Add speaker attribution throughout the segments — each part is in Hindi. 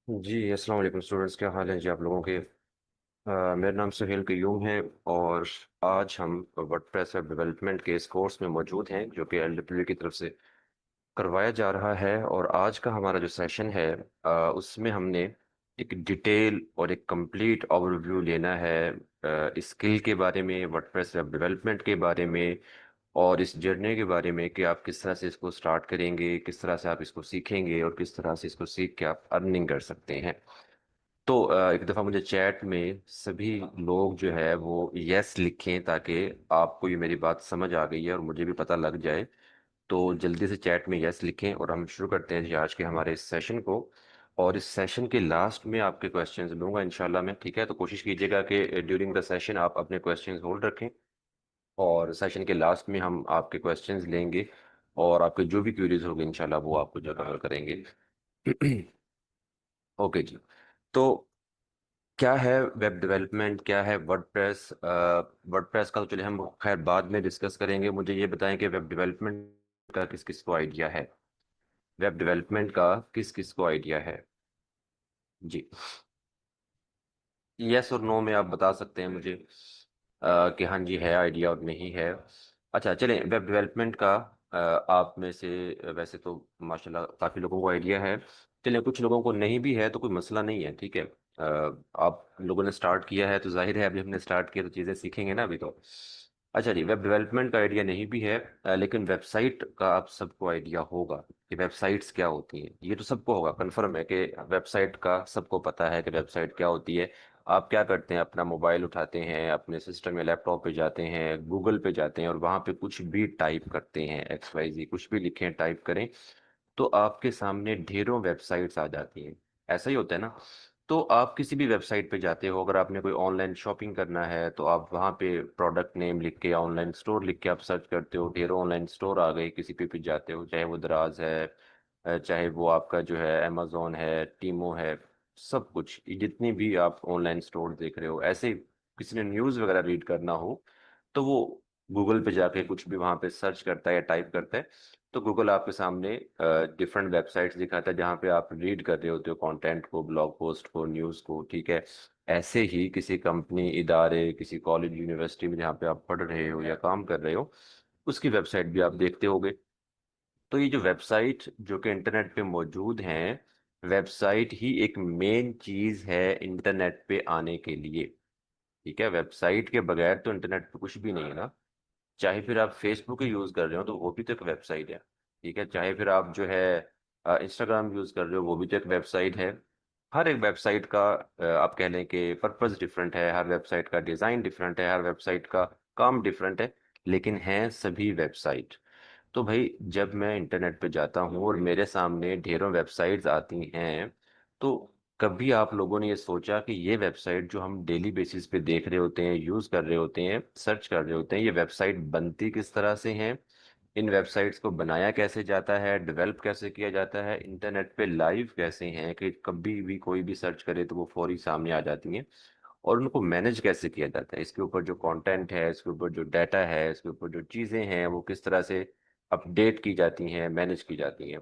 Speaker 1: जी अस्सलाम वालेकुम स्टूडेंट्स, क्या हाल है जी आप लोगों के। मेरा नाम सुहेल कयूम है और आज हम वर्डप्रेस वेब डेवलपमेंट के इस कोर्स में मौजूद हैं जो कि एलडब्ल्यू की तरफ से करवाया जा रहा है। और आज का हमारा जो सेशन है उसमें हमने एक डिटेल और एक कंप्लीट ओवरव्यू लेना है स्किल के बारे में, वर्डप्रेस वेब डेवलपमेंट के बारे में और इस जर्नी के बारे में कि आप किस तरह से इसको स्टार्ट करेंगे, किस तरह से आप इसको सीखेंगे और किस तरह से इसको सीख के आप अर्निंग कर सकते हैं। तो एक दफ़ा मुझे चैट में सभी लोग जो है वो यस लिखें ताकि आपको ये मेरी बात समझ आ गई है और मुझे भी पता लग जाए। तो जल्दी से चैट में यस लिखें और हम शुरू करते हैं जी आज के हमारे इस सेशन को। और इस सेशन के लास्ट में आपके क्वेश्चंस लूंगा इंशाल्लाह मैं, ठीक है। तो कोशिश कीजिएगा कि ड्यूरिंग द सेशन आप अपने क्वेश्चंस होल्ड रखें और सेशन के लास्ट में हम आपके क्वेश्चंस लेंगे और आपके जो भी क्वेरीज होंगे इंशाल्लाह वो आपको जो कवर करेंगे। ओके जी। तो क्या है वेब डेवलपमेंट, क्या है वर्डप्रेस। वर्डप्रेस का तो चलिए हम खैर बाद में डिस्कस करेंगे। मुझे ये बताएं कि वेब डेवलपमेंट का किस किस को आइडिया है। वेब डेवलपमेंट का किस किस को आइडिया है जी। यस और नो में आप बता सकते हैं मुझे कि हाँ जी है आइडिया और नहीं है। अच्छा चलें, वेब डेवलपमेंट का आप में से वैसे तो माशाल्लाह काफ़ी लोगों को आइडिया है। चलिए कुछ लोगों को नहीं भी है तो कोई मसला नहीं है, ठीक है। आप लोगों ने स्टार्ट किया है तो जाहिर है अभी हमने स्टार्ट किया तो चीज़ें सीखेंगे ना अभी तो। अच्छा जी, वेब डेवलपमेंट का आइडिया नहीं भी है लेकिन वेबसाइट का आप सबको आइडिया होगा कि वेबसाइट्स क्या होती हैं। ये तो सबको होगा, कन्फर्म है कि वेबसाइट का सबको पता है कि वेबसाइट क्या होती है। आप क्या करते हैं, अपना मोबाइल उठाते हैं, अपने सिस्टम या लैपटॉप पे जाते हैं, गूगल पे जाते हैं और वहां पे कुछ भी टाइप करते हैं, एक्स वाई जी कुछ भी लिखें टाइप करें तो आपके सामने ढेरों वेबसाइट्स आ जाती हैं। ऐसा ही होता है ना। तो आप किसी भी वेबसाइट पे जाते हो, अगर आपने कोई ऑनलाइन शॉपिंग करना है तो आप वहाँ पे प्रोडक्ट नेम लिख के या ऑनलाइन स्टोर लिख के आप सर्च करते हो, ढेरों ऑनलाइन स्टोर आ गए। किसी पे भी जाते हो, चाहे वो दराज है चाहे वो आपका जो है अमेजोन है, टीमो है, सब कुछ जितनी भी आप ऑनलाइन स्टोर देख रहे हो। ऐसे ही किसी ने न्यूज़ वगैरह रीड करना हो तो वो गूगल पे जाके कुछ भी वहाँ पे सर्च करता है या टाइप करता है तो गूगल आपके सामने डिफरेंट वेबसाइट्स दिखाता है जहाँ पे आप रीड कर रहे होते हो कंटेंट को, ब्लॉग पोस्ट को, न्यूज़ को, ठीक है। ऐसे ही किसी कंपनी, इदारे, किसी कॉलेज, यूनिवर्सिटी में जहाँ पे आप पढ़ रहे हो या काम कर रहे हो उसकी वेबसाइट भी आप देखते होगे। तो ये जो वेबसाइट जो कि इंटरनेट पे मौजूद हैं, वेबसाइट ही एक मेन चीज़ है इंटरनेट पे आने के लिए, ठीक है। वेबसाइट के बगैर तो इंटरनेट पे कुछ भी नहीं है ना। चाहे फिर आप फेसबुक ही यूज कर रहे हो तो वो भी तो एक वेबसाइट है, ठीक है। चाहे फिर आप जो है इंस्टाग्राम यूज कर रहे हो वो भी तो एक वेबसाइट है। हर एक वेबसाइट का आप कह लें कि पर्पस डिफरेंट है, हर वेबसाइट का डिज़ाइन डिफरेंट है, हर वेबसाइट का काम डिफरेंट है, लेकिन हैं सभी वेबसाइट। तो भाई जब मैं इंटरनेट पे जाता हूँ और मेरे सामने ढेरों वेबसाइट्स आती हैं तो कभी आप लोगों ने ये सोचा कि ये वेबसाइट जो हम डेली बेसिस पे देख रहे होते हैं, यूज़ कर रहे होते हैं, सर्च कर रहे होते हैं, ये वेबसाइट बनती किस तरह से हैं, इन वेबसाइट्स को बनाया कैसे जाता है, डेवलप कैसे किया जाता है, इंटरनेट पे लाइव कैसे हैं कि कभी भी कोई भी सर्च करे तो वो फौरी सामने आ जाती हैं, और उनको मैनेज कैसे किया जाता है, इसके ऊपर जो कंटेंट है, इसके ऊपर जो डाटा है, इसके ऊपर जो चीज़ें हैं वो किस तरह से अपडेट की जाती हैं, मैनेज की जाती हैं।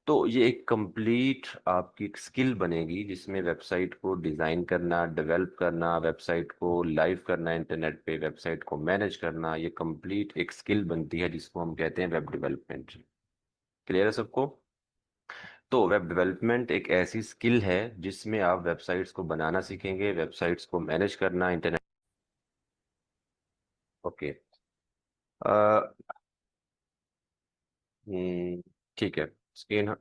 Speaker 1: तो ये एक कंप्लीट आपकी एक स्किल बनेगी जिसमें वेबसाइट को डिज़ाइन करना, डेवलप करना, वेबसाइट को लाइव करना इंटरनेट पे, वेबसाइट को मैनेज करना, ये कंप्लीट एक स्किल बनती है जिसको हम कहते हैं वेब डेवलपमेंट। क्लियर है सबको। तो वेब डेवलपमेंट एक ऐसी स्किल है जिसमें आप वेबसाइट्स को बनाना सीखेंगे, वेबसाइट्स को मैनेज करना इंटरनेट। ओके। ठीक है। स्क्रीन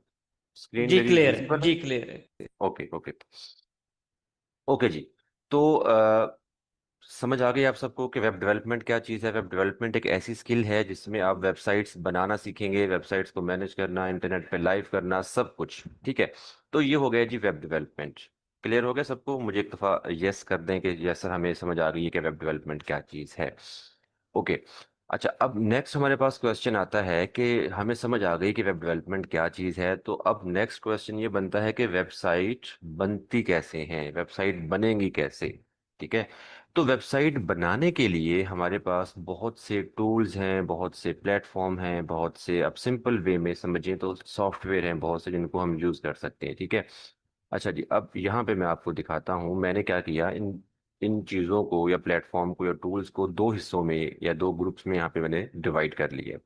Speaker 1: स्क्रीन
Speaker 2: जी
Speaker 1: मेरी
Speaker 2: क्लियर है,
Speaker 1: विजिबल है।
Speaker 2: जी क्लियर है।
Speaker 1: Okay okay. ओके जी। तो समझ आ गई आप सबको कि वेब डेवलपमेंट क्या चीज़ है। वेब डेवलपमेंट एक ऐसी स्किल है जिसमें आप वेबसाइट्स बनाना सीखेंगे, वेबसाइट्स को मैनेज करना, इंटरनेट पे लाइव करना, सब कुछ, ठीक है। तो ये हो गया जी वेब डेवलपमेंट। क्लियर हो गया सबको। मुझे एक दफ़ा यस कर दें कि यस सर हमें समझ आ गई है कि वेब डेवलपमेंट क्या चीज़ है। ओके। अच्छा, अब नेक्स्ट हमारे पास क्वेश्चन आता है कि हमें समझ आ गई कि वेब डेवलपमेंट क्या चीज़ है, तो अब नेक्स्ट क्वेश्चन ये बनता है कि वेबसाइट बनती कैसे हैं, वेबसाइट बनेंगी कैसे, ठीक है। तो वेबसाइट बनाने के लिए हमारे पास बहुत से टूल्स हैं, बहुत से प्लेटफॉर्म हैं, बहुत से, अब सिंपल वे में समझिए तो सॉफ्टवेयर हैं बहुत से जिनको हम यूज़ कर सकते हैं, ठीक है। अच्छा जी, अब यहाँ पे मैं आपको दिखाता हूँ मैंने क्या किया। इन इन चीज़ों को या प्लेटफॉर्म को या टूल्स को दो हिस्सों में या दो ग्रुप्स में यहाँ पे मैंने डिवाइड कर लिया।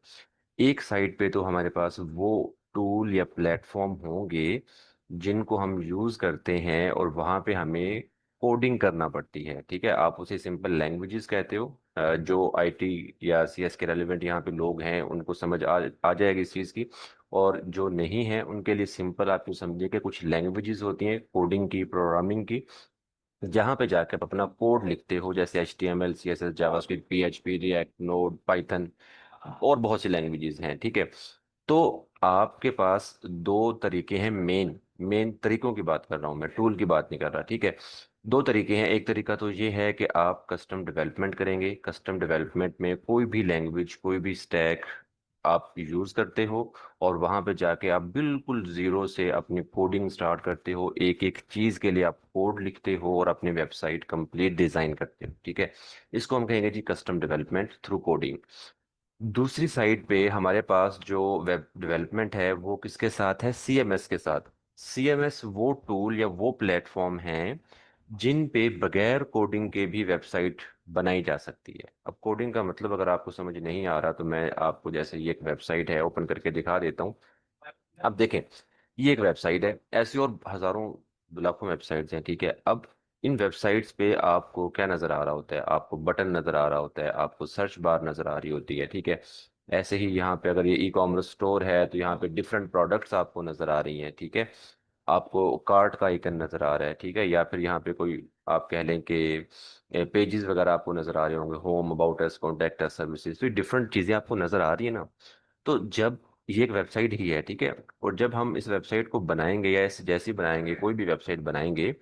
Speaker 1: एक साइड पे तो हमारे पास वो टूल या प्लेटफॉर्म होंगे जिनको हम यूज़ करते हैं और वहाँ पे हमें कोडिंग करना पड़ती है। ठीक है, आप उसे सिंपल लैंग्वेजेस कहते हो। जो आईटी या सीएस के रेलिवेंट यहाँ पे लोग हैं उनको समझ आ जाएगी इस चीज़ की। और जो नहीं है उनके लिए सिंपल आप यूँ समझिए कि कुछ लैंग्वेजेस होती हैं कोडिंग की, प्रोग्रामिंग की, जहाँ पे जाकर आप अपना कोड लिखते हो, जैसे HTML CSS JavaScript PHP react node Python और बहुत सी लैंग्वेजेस हैं। ठीक है, तो आपके पास दो तरीके हैं। मेन मेन तरीकों की बात कर रहा हूँ मैं, टूल की बात नहीं कर रहा। ठीक है, दो तरीके हैं। एक तरीका तो ये है कि आप कस्टम डेवलपमेंट करेंगे। कस्टम डेवलपमेंट में कोई भी लैंग्वेज, कोई भी स्टैक आप यूज करते हो और वहां पे जाके आप बिल्कुल जीरो से अपनी कोडिंग स्टार्ट करते हो। एक एक चीज के लिए आप कोड लिखते हो और अपनी वेबसाइट कंप्लीट डिजाइन करते हो। ठीक है, इसको हम कहेंगे जी कस्टम डेवलपमेंट थ्रू कोडिंग। दूसरी साइड पे हमारे पास जो वेब डेवलपमेंट है वो किसके साथ है? CMS के साथ। CMS वो टूल या वो प्लेटफॉर्म है जिन पे बगैर कोडिंग के भी वेबसाइट बनाई जा सकती है। अब कोडिंग का मतलब अगर आपको समझ नहीं आ रहा तो मैं आपको, जैसे ये एक वेबसाइट है, ओपन करके दिखा देता हूँ। अब देखें, ये एक वेबसाइट है, ऐसी और हजारों लाखों वेबसाइट्स हैं। ठीक है, अब इन वेबसाइट्स पे आपको क्या नजर आ रहा होता है? आपको बटन नजर आ रहा होता है, आपको सर्च बार नजर आ रही होती है। ठीक है, ऐसे ही यहाँ पे अगर ये ई कॉमर्स स्टोर है तो यहाँ पे डिफरेंट प्रोडक्ट्स आपको नजर आ रही हैं। ठीक है, आपको कार्ट का आइकन नजर आ रहा है। ठीक है, या फिर यहाँ पे कोई आप कह लें कि पेजेस वगैरह आपको नजर आ रहे होंगे, home, about us, contact us, services, तो डिफरेंट चीजें आपको नजर आ रही है ना। तो जब ये एक वेबसाइट ही है, ठीक है, और जब हम इस वेबसाइट को बनाएंगे या ऐसे जैसी बनाएंगे, कोई भी वेबसाइट बनाएंगे,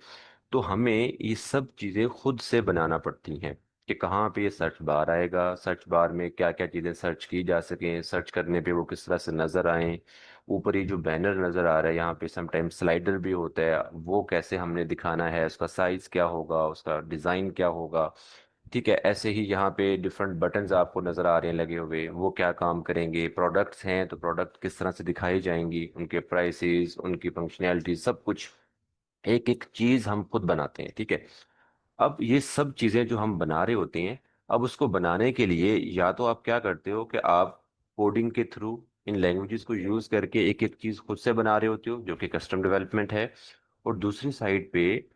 Speaker 1: तो हमें ये सब चीज़ें खुद से बनाना पड़ती हैं कि कहाँ पे ये सर्च बार आएगा, सर्च बार में क्या क्या चीज़ें सर्च की जा सकें, सर्च करने पे वो किस तरह से नज़र आए। ऊपर ये जो बैनर नज़र आ रहा है यहाँ पे समटाइम स्लाइडर भी होता है, वो कैसे हमने दिखाना है, उसका साइज़ क्या होगा, उसका डिज़ाइन क्या होगा। ठीक है, ऐसे ही यहाँ पे डिफरेंट बटन्स आपको नजर आ रहे हैं लगे हुए, वो क्या काम करेंगे। प्रोडक्ट्स हैं तो प्रोडक्ट किस तरह से दिखाई जाएंगी, उनके प्राइसेस, उनकी फंक्शनैलिटी, सब कुछ एक एक चीज हम खुद बनाते हैं। ठीक है, अब ये सब चीजें जो हम बना रहे होते हैं, अब उसको बनाने के लिए या तो आप क्या करते हो कि आप कोडिंग के थ्रू इन लैंग्वेजेस को यूज करके एक एक चीज खुद से बना रहे होते हो, जो कि कस्टम डेवलपमेंट है। और दूसरी साइड पे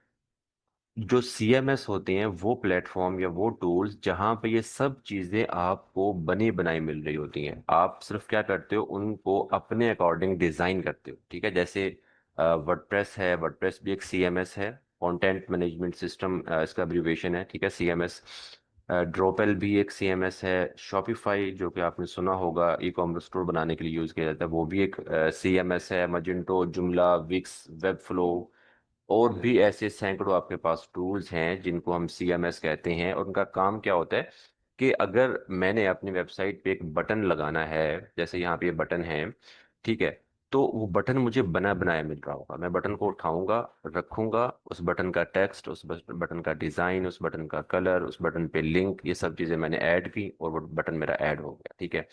Speaker 1: जो CMS होते हैं वो प्लेटफॉर्म या वो टूल्स जहां पे ये सब चीजें आपको बनी बनाई मिल रही होती हैं, आप सिर्फ क्या करते हो, उनको अपने अकॉर्डिंग डिजाइन करते हो। ठीक है, जैसे वर्डप्रेस है, वर्डप्रेस भी एक CMS है, कंटेंट मैनेजमेंट सिस्टम इसका एब्रिविएशन है। ठीक है, CMS। ड्रोपेल भी एक CMS है। शॉपिफाई जो कि आपने सुना होगा ई कॉमर्स स्टोर बनाने के लिए यूज किया जाता है, वो भी एक CMS है। मजिंटो, जुमला, विक्स, वेबफ्लो और भी ऐसे सैकड़ों आपके पास टूल्स हैं जिनको हम CMS कहते हैं। और उनका काम क्या होता है कि अगर मैंने अपनी वेबसाइट पे एक बटन लगाना है, जैसे यहाँ पे ये बटन है, ठीक है, तो वो बटन मुझे बना बनाया मिल रहा होगा। मैं बटन को उठाऊंगा, रखूंगा, उस बटन का टेक्स्ट, उस बटन का डिजाइन, उस बटन का कलर, उस बटन पे लिंक, ये सब चीजें मैंने ऐड की और वो बटन मेरा ऐड हो गया। ठीक है,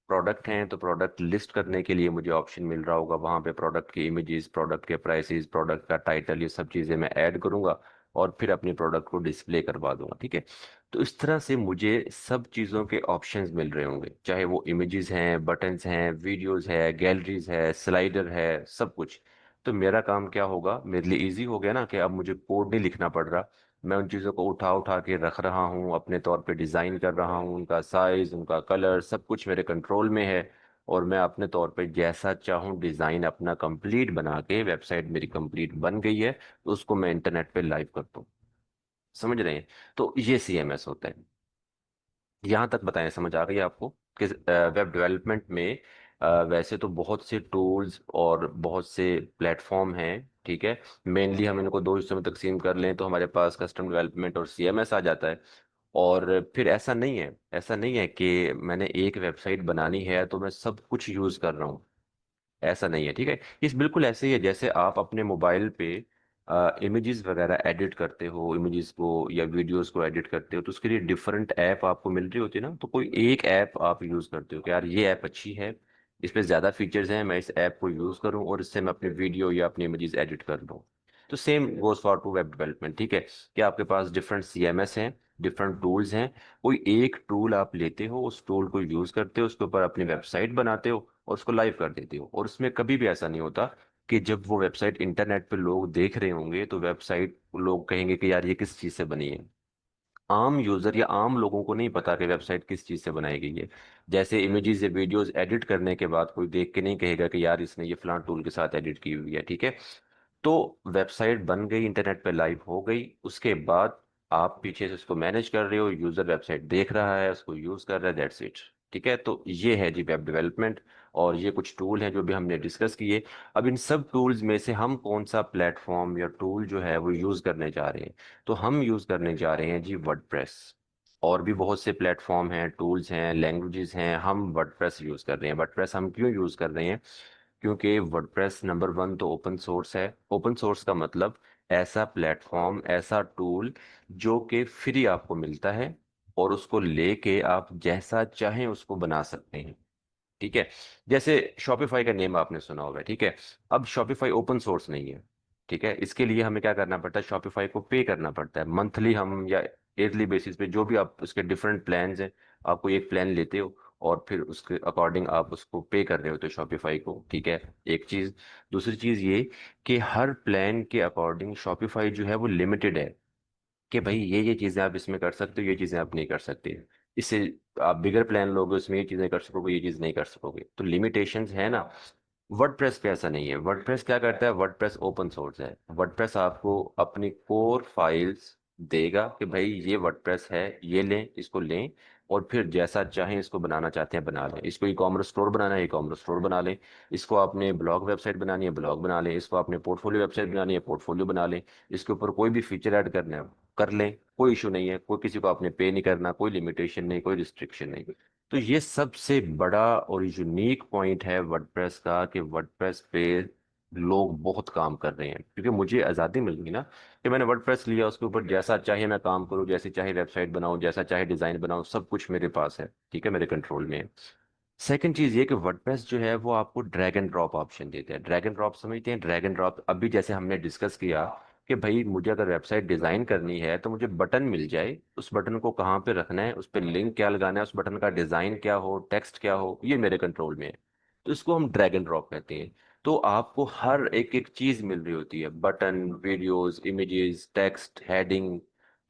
Speaker 1: प्रोडक्ट हैं तो प्रोडक्ट लिस्ट करने के लिए मुझे ऑप्शन मिल रहा होगा, वहां पे प्रोडक्ट की इमेजेस, प्रोडक्ट के प्राइसेस, प्रोडक्ट का टाइटल, ये सब चीजें मैं ऐड करूंगा और फिर अपने प्रोडक्ट को डिस्प्ले करवा दूंगा। ठीक है, तो इस तरह से मुझे सब चीज़ों के ऑप्शंस मिल रहे होंगे, चाहे वो इमेजेस हैं, बटन्स हैं, वीडियोस है, गैलरीज है, स्लाइडर है, सब कुछ। तो मेरा काम क्या होगा, मेरे लिए इजी हो गया ना कि अब मुझे कोड नहीं लिखना पड़ रहा। मैं उन चीज़ों को उठा उठा के रख रहा हूँ, अपने तौर पे डिज़ाइन कर रहा हूँ, उनका साइज, उनका कलर, सब कुछ मेरे कंट्रोल में है। और मैं अपने तौर पे जैसा चाहूँ डिज़ाइन अपना कंप्लीट बना के, वेबसाइट मेरी कंप्लीट बन गई है तो उसको मैं इंटरनेट पे लाइव करता हूँ। समझ रहे हैं? तो ये CMS होता है। यहाँ तक बताएं, समझ आ गई आपको कि वेब डेवलपमेंट में वैसे तो बहुत से टूल्स और बहुत से प्लेटफॉर्म हैं। ठीक है, मेनली हम इनको दो हिस्सों में तकसीम कर लें तो हमारे पास कस्टम डेवलपमेंट और CMS आ जाता है। और फिर ऐसा नहीं है कि मैंने एक वेबसाइट बनानी है तो मैं सब कुछ यूज कर रहा हूँ। ऐसा नहीं है। ठीक है, इस बिल्कुल ऐसे ही है जैसे आप अपने मोबाइल पे इमेजेस वगैरह एडिट करते हो, इमेजेस को या वीडियोस को एडिट करते हो, तो उसके लिए डिफरेंट ऐप आपको मिल रही होती है ना। तो कोई एक ऐप आप यूज करते हो कि यार ये ऐप अच्छी है, इस पे ज्यादा फीचर्स हैं, मैं इस ऐप को यूज करूं और इससे मैं अपनी वीडियो या अपनी इमेजेस एडिट कर लूं। तो same goes for to web development, ठीक है, कि आपके पास डिफरेंट सीएमएस हैं, डिफरेंट टूल्स हैं, कोई एक टूल आप लेते हो, उस टूल को यूज करते हो, उसके ऊपर अपनी वेबसाइट बनाते हो और उसको लाइव कर देते हो। और उसमें कभी भी ऐसा नहीं होता कि जब वो वेबसाइट इंटरनेट पे लोग देख रहे होंगे तो वेबसाइट लोग कहेंगे कि यार ये किस चीज़ से बनी है। आम यूजर या आम लोगों को नहीं पता कि वेबसाइट किस चीज़ से बनाई गई है। जैसे इमेजेस या वीडियोस एडिट करने के बाद कोई देख के नहीं कहेगा कि यार इसने ये फलां टूल के साथ एडिट की हुई है, ठीक है। तो वेबसाइट बन गई, इंटरनेट पे लाइव हो गई, उसके बाद आप पीछे से उसको मैनेज कर रहे हो, यूजर वेबसाइट देख रहा है, उसको यूज कर रहा है, दैट्स इट। ठीक है, तो ये है जी वेब डेवलपमेंट। और ये कुछ टूल हैं जो भी हमने डिस्कस किए। अब इन सब टूल्स में से हम कौन सा प्लेटफॉर्म या टूल जो है वो यूज करने जा रहे हैं? तो हम यूज करने जा रहे हैं जी वर्डप्रेस। और भी बहुत से प्लेटफॉर्म हैं, टूल्स हैं, लैंग्वेजेस हैं, हम वर्डप्रेस यूज कर रहे हैं। वर्डप्रेस हम क्यों यूज कर रहे हैं? क्योंकि वर्डप्रेस नंबर वन तो ओपन सोर्स है। ओपन सोर्स का मतलब ऐसा प्लेटफॉर्म, ऐसा टूल जो कि फ्री आपको मिलता है और उसको लेके आप जैसा चाहें उसको बना सकते हैं। ठीक है, जैसे शॉपिफाई का नेम आपने सुना होगा, ठीक है। अब शॉपिफाई ओपन सोर्स नहीं है, ठीक है। इसके लिए हमें क्या करना पड़ता है? शॉपिफाई को पे करना पड़ता है मंथली, हम या ईयरली बेसिस पे, जो भी आप उसके डिफरेंट प्लान्स हैं, आप कोई एक प्लान लेते हो और फिर उसके अकॉर्डिंग आप उसको पे कर रहे हो तो शॉपिफाई को, ठीक है। एक चीज। दूसरी चीज ये कि हर प्लान के अकॉर्डिंग शॉपिफाई जो है वो लिमिटेड है, कि भाई ये चीजें आप इसमें कर सकते हो, ये चीजें आप नहीं कर सकते। इससे आप बिगर प्लान लोगे, उसमें ये चीजें कर सकोगे, ये चीज नहीं कर सकोगे, तो लिमिटेशंस है ना। वर्डप्रेस पे ऐसा नहीं है। वर्डप्रेस क्या करता है? वर्डप्रेस ओपन सोर्स है। वर्डप्रेस आपको अपनी कोर फाइल्स देगा कि भाई ये वर्डप्रेस है, ये लें, इसको लें, और फिर जैसा चाहें इसको बनाना चाहते हैं बना लें। इसको ई कॉमर्स स्टोर बनाना है, ई कॉमर्स स्टोर बना लें। इसको आपने ब्लॉग वेबसाइट बनानी है, ब्लॉग बना लें। इसको आपने पोर्टफोलियो वेबसाइट बनानी है, पोर्टफोलियो बना लें। इसके ऊपर कोई भी फीचर ऐड करना है कर लें, कोई इशू नहीं है। कोई किसी को आपने पे नहीं करना, कोई लिमिटेशन नहीं, कोई रिस्ट्रिक्शन नहीं। तो ये सबसे बड़ा और यूनिक पॉइंट है वर्डप्रेस का, कि वर्डप्रेस पे लोग बहुत काम कर रहे हैं, क्योंकि मुझे आज़ादी मिल गई ना, कि मैंने वर्डप्रेस लिया, उसके ऊपर जैसा चाहे मैं काम करूं, जैसे चाहे वेबसाइट बनाऊं, जैसा चाहे डिज़ाइन बनाऊं, सब कुछ मेरे पास है, ठीक है, मेरे कंट्रोल में है। सेकंड चीज ये कि वर्डप्रेस जो है वो आपको ड्रैग एंड ड्रॉप ऑप्शन देते हैं। ड्रैग एंड ड्रॉप समझते हैं? ड्रैग एंड ड्रॉप अभी जैसे हमने डिस्कस किया कि भाई मुझे अगर वेबसाइट डिजाइन करनी है तो मुझे बटन मिल जाए, उस बटन को कहाँ पे रखना है, उस पर लिंक क्या लगाना है, उस बटन का डिजाइन क्या हो, टेक्स्ट क्या हो, ये मेरे कंट्रोल में है। तो इसको हम ड्रैग एंड ड्रॉप कहते हैं। तो आपको हर एक एक चीज मिल रही होती है, button, videos, images, text, heading,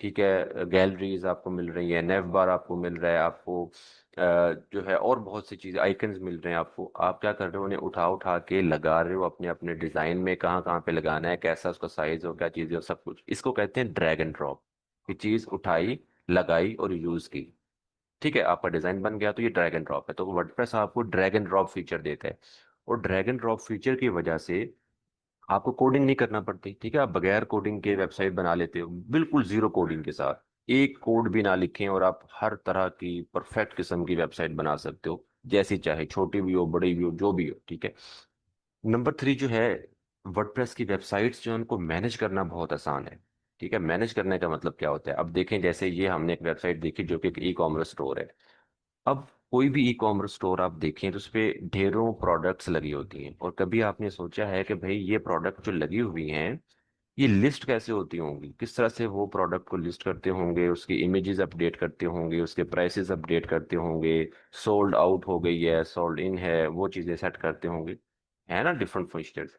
Speaker 1: ठीक है, गैलरीज आपको मिल रही है, नेव बार आपको मिल रहा है, आपको जो है और बहुत सी चीज़ें, आइकन्स मिल रहे हैं आपको। आप क्या कर रहे हो? उन्हें उठा उठा के लगा रहे हो अपने अपने डिज़ाइन में, कहाँ कहाँ पे लगाना है, कैसा उसका साइज हो, क्या चीज़ें हो, सब कुछ। इसको कहते हैं ड्रैग एंड ड्रॉप, कि चीज़ उठाई, लगाई और यूज़ की। ठीक है, आपका डिज़ाइन बन गया, तो ये ड्रैग एंड ड्रॉप है। तो वर्डप्रेस आपको ड्रैग एंड ड्रॉप फीचर देता है। और ड्रैग एंड ड्रॉप फीचर की वजह से आपको कोडिंग नहीं करना पड़ती, ठीक है। आप बगैर कोडिंग के वेबसाइट बना लेते हो, बिल्कुल जीरो कोडिंग के साथ, एक कोड भी ना लिखें, और आप हर तरह की परफेक्ट किस्म की वेबसाइट बना सकते हो, जैसी चाहे, छोटी भी हो, बड़ी भी हो, जो भी हो, ठीक है। नंबर थ्री जो है, वर्डप्रेस की वेबसाइट्स जो है उनको मैनेज करना बहुत आसान है। ठीक है, मैनेज करने का मतलब क्या होता है? अब देखें, जैसे ये हमने एक वेबसाइट देखी जो कि एक ई कॉमर्स स्टोर है। अब कोई भी ई कॉमर्स स्टोर आप देखें तो उस पे ढेरों प्रोडक्ट्स लगी होती हैं, और कभी आपने सोचा है कि भाई ये प्रोडक्ट जो लगी हुई हैं, ये लिस्ट कैसे होती होंगी? किस तरह से वो प्रोडक्ट को लिस्ट करते होंगे, उसकी इमेजेस अपडेट करते होंगे, उसके प्राइसेस अपडेट करते होंगे, सोल्ड आउट हो गई है, सोल्ड इन है, वो चीज़ें सेट करते होंगे, है ना, डिफरेंट फीचर्स।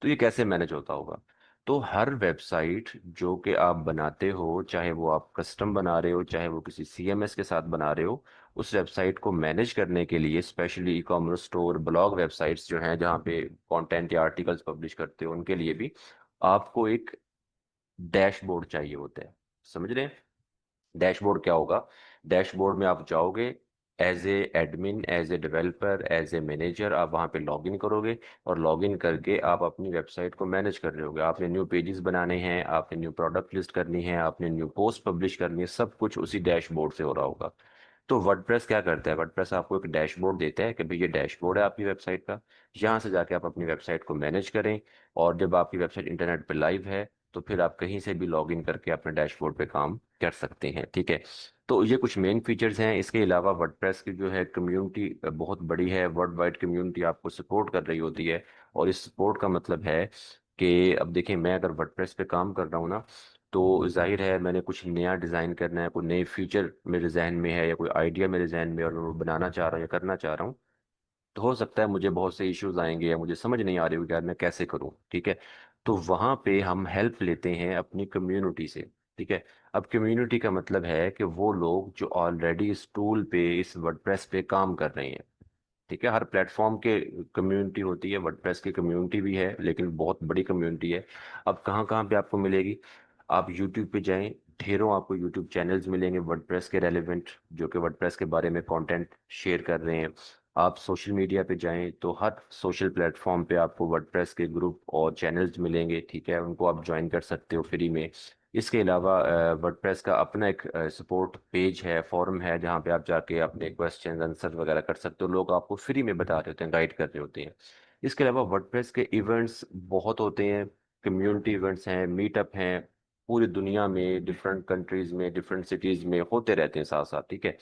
Speaker 1: तो ये कैसे मैनेज होता होगा? तो हर वेबसाइट जो कि आप बनाते हो, चाहे वो आप कस्टम बना रहे हो, चाहे वो किसी सीएमएस के साथ बना रहे हो, उस वेबसाइट को मैनेज करने के लिए, specially e commerce store, blog websites जो हैं जहाँ पे कंटेंट या आर्टिकल्स पब्लिश करते हो, उनके लिए भी आपको एक डैशबोर्ड चाहिए होता है। समझ रहे हैं? डैशबोर्ड क्या होगा? डैशबोर्ड में आप जाओगे, as a admin, as a developer, as a manager, आप वहाँ पे लॉगिन करोगे, और लॉगिन करके आप अपनी वेबसाइट को मैनेज कर रहे होगे। आपने न्यू पेजेस बनाने हैं, आपने न्यू प्रोडक्ट लिस्ट करनी है, आपने न्यू पोस्ट पब्लिश करनी है, सब कुछ उसी डैशबोर्ड से हो रहा होगा। तो वर्डप्रेस क्या करता है? वर्डप्रेस आपको एक डैशबोर्ड देता है कि भाई ये डैशबोर्ड है आपकी वेबसाइट का, यहाँ से जाके आप अपनी वेबसाइट को मैनेज करें। और जब आपकी वेबसाइट इंटरनेट पे लाइव है तो फिर आप कहीं से भी लॉग इन करके अपने डैशबोर्ड पे काम कर सकते हैं, ठीक है। तो ये कुछ मेन फीचर्स हैं। इसके अलावा वर्डप्रेस की जो है कम्युनिटी बहुत बड़ी है, वर्ल्ड वाइड कम्युनिटी आपको सपोर्ट कर रही होती है। और इस सपोर्ट का मतलब है कि अब देखिए मैं अगर वर्डप्रेस पे काम कर रहा हूँ ना, तो जाहिर है मैंने कुछ नया डिज़ाइन करना है, कोई नए फीचर मेरे जहन में है या कोई आइडिया मेरे जहन में है और मैं वो बनाना चाह रहा हूँ या करना चाह रहा हूँ। तो हो सकता है मुझे बहुत से इश्यूज आएंगे या मुझे समझ नहीं आ रही होगी यार मैं कैसे करूं, ठीक है। तो वहां पे हम हेल्प लेते हैं अपनी कम्युनिटी से, ठीक है। अब कम्युनिटी का मतलब है कि वो लोग जो ऑलरेडी इस टूल पे, इस वर्डप्रेस पे काम कर रहे हैं, ठीक है। हर प्लेटफॉर्म के कम्युनिटी होती है, वर्डप्रेस की कम्युनिटी भी है लेकिन बहुत बड़ी कम्युनिटी है। अब कहाँ कहाँ पे आपको मिलेगी? आप यूट्यूब पे जाएं, ढेरों आपको यूट्यूब चैनल्स मिलेंगे वर्डप्रेस के रेलेवेंट, जो कि वर्डप्रेस के बारे में कंटेंट शेयर कर रहे हैं। आप सोशल मीडिया पे जाएं तो हर सोशल प्लेटफॉर्म पे आपको वर्डप्रेस के ग्रुप और चैनल्स मिलेंगे, ठीक है। उनको आप ज्वाइन कर सकते हो फ्री में। इसके अलावा वर्डप्रेस का अपना एक सपोर्ट पेज है, फॉरम है, जहाँ पे आप जाके अपने क्वेश्चन आंसर वगैरह कर सकते हो। लोग आपको फ्री में बता रहे होते हैं, गाइड कर रहे होते हैं। इसके अलावा वर्डप्रेस के इवेंट्स बहुत होते हैं, कम्युनिटी इवेंट्स हैं, मीटअप हैं, पूरी दुनिया में डिफरेंट कंट्रीज में डिफरेंट सिटीज में होते रहते हैं साथ साथ, ठीक है।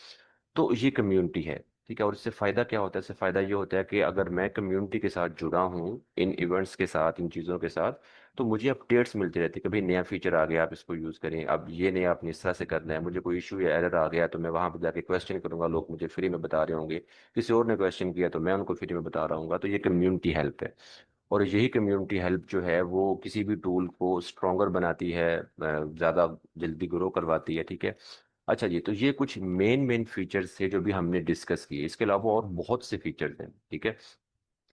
Speaker 1: तो ये कम्युनिटी है, ठीक है। और इससे फ़ायदा क्या होता है? इससे फ़ायदा ये होता है कि अगर मैं कम्युनिटी के साथ जुड़ा हूँ, इन इवेंट्स के साथ, इन चीज़ों के साथ, तो मुझे अपडेट्स मिलती रहती है। कभी नया फीचर आ गया, आप इसको यूज़ करें, अब ये नया आपने इस तरह से करना है, मुझे कोई इशू या एरर आ गया तो मैं वहाँ पर जाके क्वेश्चन करूँगा, लोग मुझे फ्री में बता रहे होंगे। किसी और ने क्वेश्चन किया तो मैं उनको फ्री में बता रहा हूँ। तो ये कम्युनिटी हेल्प है। और यही कम्युनिटी हेल्प जो है वो किसी भी टूल को स्ट्रॉन्गर बनाती है, ज़्यादा जल्दी ग्रो करवाती है, ठीक है। अच्छा जी, तो ये कुछ मेन मेन फीचर्स थे जो भी हमने डिस्कस किए। इसके अलावा और बहुत से फीचर्स हैं, ठीक है।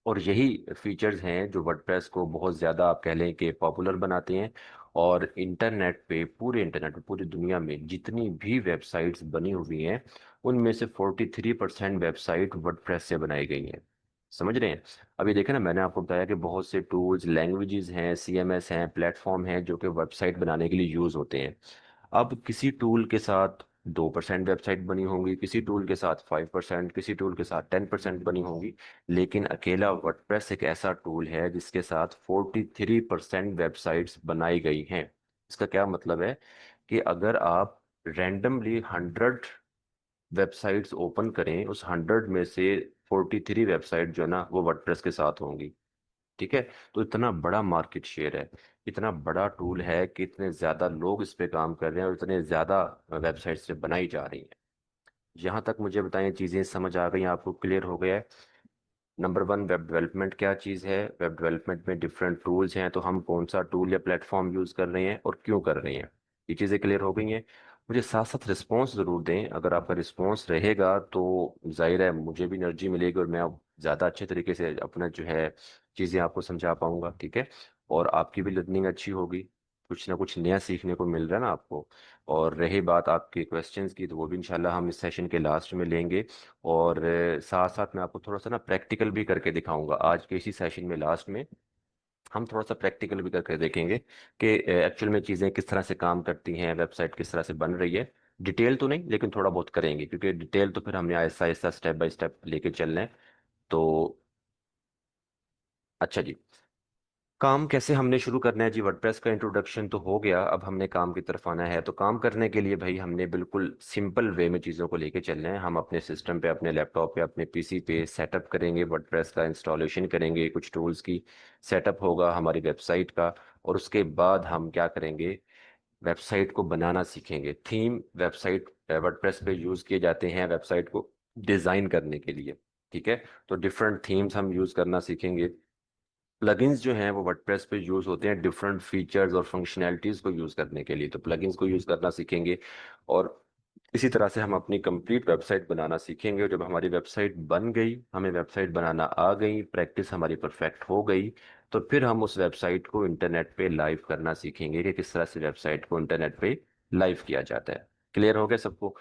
Speaker 1: और यही फीचर्स हैं जो वर्डप्रेस को बहुत ज़्यादा आप कह लें कि पॉपुलर बनाते हैं। और इंटरनेट पे, पूरे इंटरनेट पे, पूरी दुनिया में जितनी भी वेबसाइट्स बनी हुई हैं, उनमें से 43% वेबसाइट वर्डप्रेस से बनाई गई हैं। समझ रहे हैं? अभी देखें ना, मैंने आपको बताया कि बहुत से टूल्स, लैंग्वेजेस हैं, सीएमएस हैं, प्लेटफॉर्म हैं जो कि वेबसाइट बनाने के लिए यूज़ होते हैं। अब किसी टूल के साथ 2% वेबसाइट बनी होंगी, किसी टूल के साथ 5%, किसी टूल के साथ 10% बनी होंगी। लेकिन अकेला वर्डप्रेस एक ऐसा टूल है जिसके साथ 43% वेबसाइट्स बनाई गई हैं। इसका क्या मतलब है? कि अगर आप रैंडमली 100 वेबसाइट्स ओपन करें, उस 100 में से 43 वेबसाइट जो है ना वो वर्डप्रेस के साथ होंगी, ठीक है। तो इतना बड़ा मार्केट शेयर है, इतना बड़ा टूल है कि इतने ज़्यादा लोग इस पे काम कर रहे हैं और इतने ज़्यादा वेबसाइट से बनाई जा रही हैं। यहाँ तक मुझे बताएं, चीज़ें समझ आ गई, आपको क्लियर हो गया है? नंबर वन, वेब डेवलपमेंट क्या चीज़ है, वेब डेवलपमेंट में डिफरेंट टूल्स हैं, तो हम कौन सा टूल या प्लेटफॉर्म यूज़ कर रहे हैं और क्यों कर रहे हैं। ये चीज़ें क्लियर हो गई हैं? मुझे साथ साथ रिस्पॉन्स ज़रूर दें। अगर आपका रिस्पॉन्स रहेगा तो जाहिर है मुझे भी एनर्जी मिलेगी और मैं अब ज़्यादा अच्छे तरीके से अपना जो है चीज़ें आपको समझा पाऊंगा, ठीक है। और आपकी भी लर्निंग अच्छी होगी, कुछ ना कुछ नया सीखने को मिल रहा है ना आपको। और रही बात आपके क्वेश्चंस की, तो वो भी इंशाल्लाह हम इस सेशन के लास्ट में लेंगे। और साथ साथ मैं आपको थोड़ा सा ना प्रैक्टिकल भी करके दिखाऊंगा आज के इसी सेशन में, लास्ट में हम थोड़ा सा प्रैक्टिकल भी करके देखेंगे कि एक्चुअल में चीज़ें किस तरह से काम करती हैं, वेबसाइट किस तरह से बन रही है। डिटेल तो नहीं, लेकिन थोड़ा बहुत करेंगे, क्योंकि डिटेल तो फिर हमने Aahista Aahista step by step लेके चलना है। तो अच्छा जी, काम कैसे हमने शुरू करना है जी? वर्डप्रेस का इंट्रोडक्शन तो हो गया, अब हमने काम की तरफ आना है। तो काम करने के लिए भाई हमने बिल्कुल सिंपल वे में चीज़ों को लेके चलना है। हम अपने सिस्टम पे, अपने लैपटॉप पे, अपने पीसी पे सेटअप करेंगे, वर्डप्रेस का इंस्टॉलेशन करेंगे, कुछ टूल्स की सेटअप होगा हमारी वेबसाइट का। और उसके बाद हम क्या करेंगे? वेबसाइट को बनाना सीखेंगे। थीम वेबसाइट वर्डप्रेस पे यूज़ किए जाते हैं वेबसाइट को डिज़ाइन करने के लिए, ठीक है। तो डिफरेंट थीम्स हम यूज़ करना सीखेंगे। प्लगइन्स जो हैं वो वर्डप्रेस पे यूज होते हैं डिफरेंट फीचर्स और फंक्शनैलिटीज को यूज करने के लिए, तो प्लगइन्स को यूज करना सीखेंगे। और इसी तरह से हम अपनी कंप्लीट वेबसाइट बनाना सीखेंगे। और जब हमारी वेबसाइट बन गई, हमें वेबसाइट बनाना आ गई, प्रैक्टिस हमारी परफेक्ट हो गई, तो फिर हम उस वेबसाइट को इंटरनेट पे लाइव करना सीखेंगे कि किस तरह से वेबसाइट को इंटरनेट पे लाइव किया जाता है। क्लियर हो गया सबको?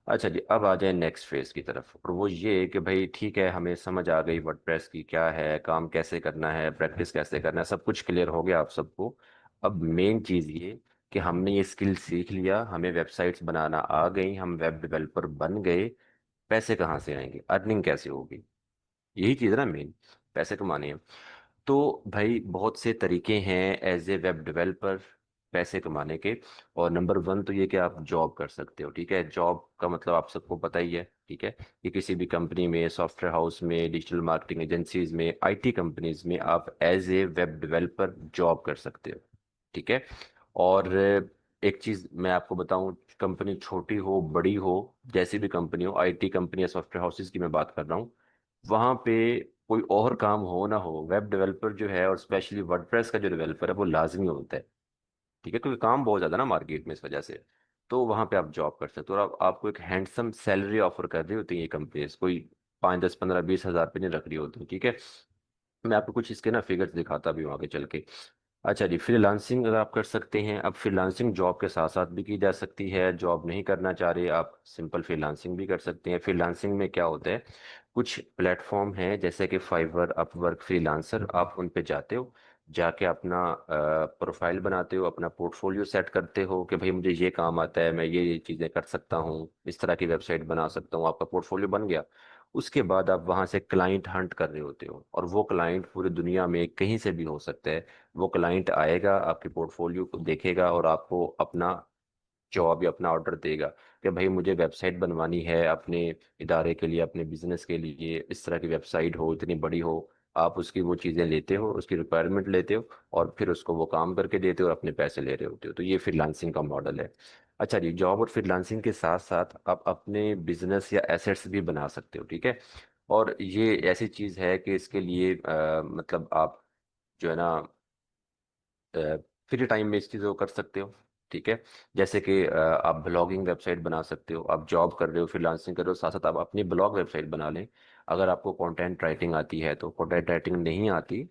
Speaker 1: अच्छा जी, अब आ जाए नेक्स्ट फेज की तरफ। और वो ये कि भाई ठीक है, हमें समझ आ गई वर्डप्रेस की क्या है, काम कैसे करना है, प्रैक्टिस कैसे करना है, सब कुछ क्लियर हो गया आप सबको। अब मेन चीज़ ये कि हमने ये स्किल सीख लिया, हमें वेबसाइट्स बनाना आ गई, हम वेब डेवलपर बन गए। पैसे कहाँ से आएंगे, अर्निंग कैसे होगी? यही चीज़ है ना मेन, पैसे कमाने हैं। तो भाई बहुत से तरीके हैं एज ए वेब डेवलपर पैसे कमाने के। और नंबर वन तो ये कि आप जॉब कर सकते हो, ठीक है। जॉब का मतलब आप सबको पता ही है, ठीक है, कि किसी भी कंपनी में, सॉफ्टवेयर हाउस में, डिजिटल मार्केटिंग एजेंसीज में, आईटी कंपनीज में आप as a web developer job कर सकते हो, ठीक है। और एक चीज़ मैं आपको बताऊं, कंपनी छोटी हो बड़ी हो, जैसी भी कंपनी हो, आईटी कंपनी या सॉफ्टवेयर हाउसेज की मैं बात कर रहा हूँ, वहाँ पे कोई और काम हो ना हो, वेब डेवलपर जो है और स्पेशली वर्डप्रेस का जो डेवलपर है वो लाजमी होता है, ठीक है, क्योंकि काम बहुत ज़्यादा ना मार्केट में इस वजह से। तो वहाँ पे आप जॉब कर सकते हो और आपको एक हैंडसम सैलरी ऑफर कर रही होती है ये कंपनीज, कोई 5, 10, 15, 20 हज़ार पे नहीं रख रही होती, ठीक है। मैं आपको कुछ इसके ना फिगर्स दिखाता भी हूँ आगे चल के। अच्छा जी, फ्रीलांसिंग अगर आप कर सकते हैं, अब फ्रीलांसिंग जॉब के साथ साथ भी की जा सकती है। जॉब नहीं करना चाह रहे आप, सिंपल फ्रीलांसिंग भी कर सकते हैं। फ्रीलांसिंग में क्या होता है, कुछ प्लेटफॉर्म हैं जैसे कि फाइवर, अपवर्क, फ्रीलांसर, आप उन पे जाते हो, जाके अपना प्रोफाइल बनाते हो, अपना पोर्टफोलियो सेट करते हो कि भाई मुझे ये काम आता है, मैं ये चीज़ें कर सकता हूँ, इस तरह की वेबसाइट बना सकता हूँ, आपका पोर्टफोलियो बन गया। उसके बाद आप वहाँ से क्लाइंट हंट कर रहे होते हो, और वो क्लाइंट पूरी दुनिया में कहीं से भी हो सकता है। वो क्लाइंट आएगा, आपके पोर्टफोलियो को देखेगा और आपको अपना जॉब या अपना ऑर्डर देगा कि भाई मुझे वेबसाइट बनवानी है अपने इदारे के लिए, अपने बिजनेस के लिए, इस तरह की वेबसाइट हो, इतनी बड़ी हो। आप उसकी वो चीज़ें लेते हो, उसकी रिक्वायरमेंट लेते हो, और फिर उसको वो काम करके देते हो और अपने पैसे ले रहे होते हो। तो ये फ्रीलांसिंग का मॉडल है। अच्छा जी, जॉब और फ्रीलांसिंग के साथ साथ आप अपने बिजनेस या एसेट्स भी बना सकते हो, ठीक है। और ये ऐसी चीज़ है कि इसके लिए मतलब आप जो है ना फ्री टाइम में इस चीज़ों को कर सकते हो, ठीक है। जैसे कि आप ब्लॉगिंग वेबसाइट बना सकते हो, आप जॉब कर रहे हो, फ्रीलांसिंग कर रहे हो, साथ साथ आप अपनी ब्लॉग वेबसाइट बना लें। अगर आपको कंटेंट राइटिंग आती है तो, कंटेंट राइटिंग नहीं आती,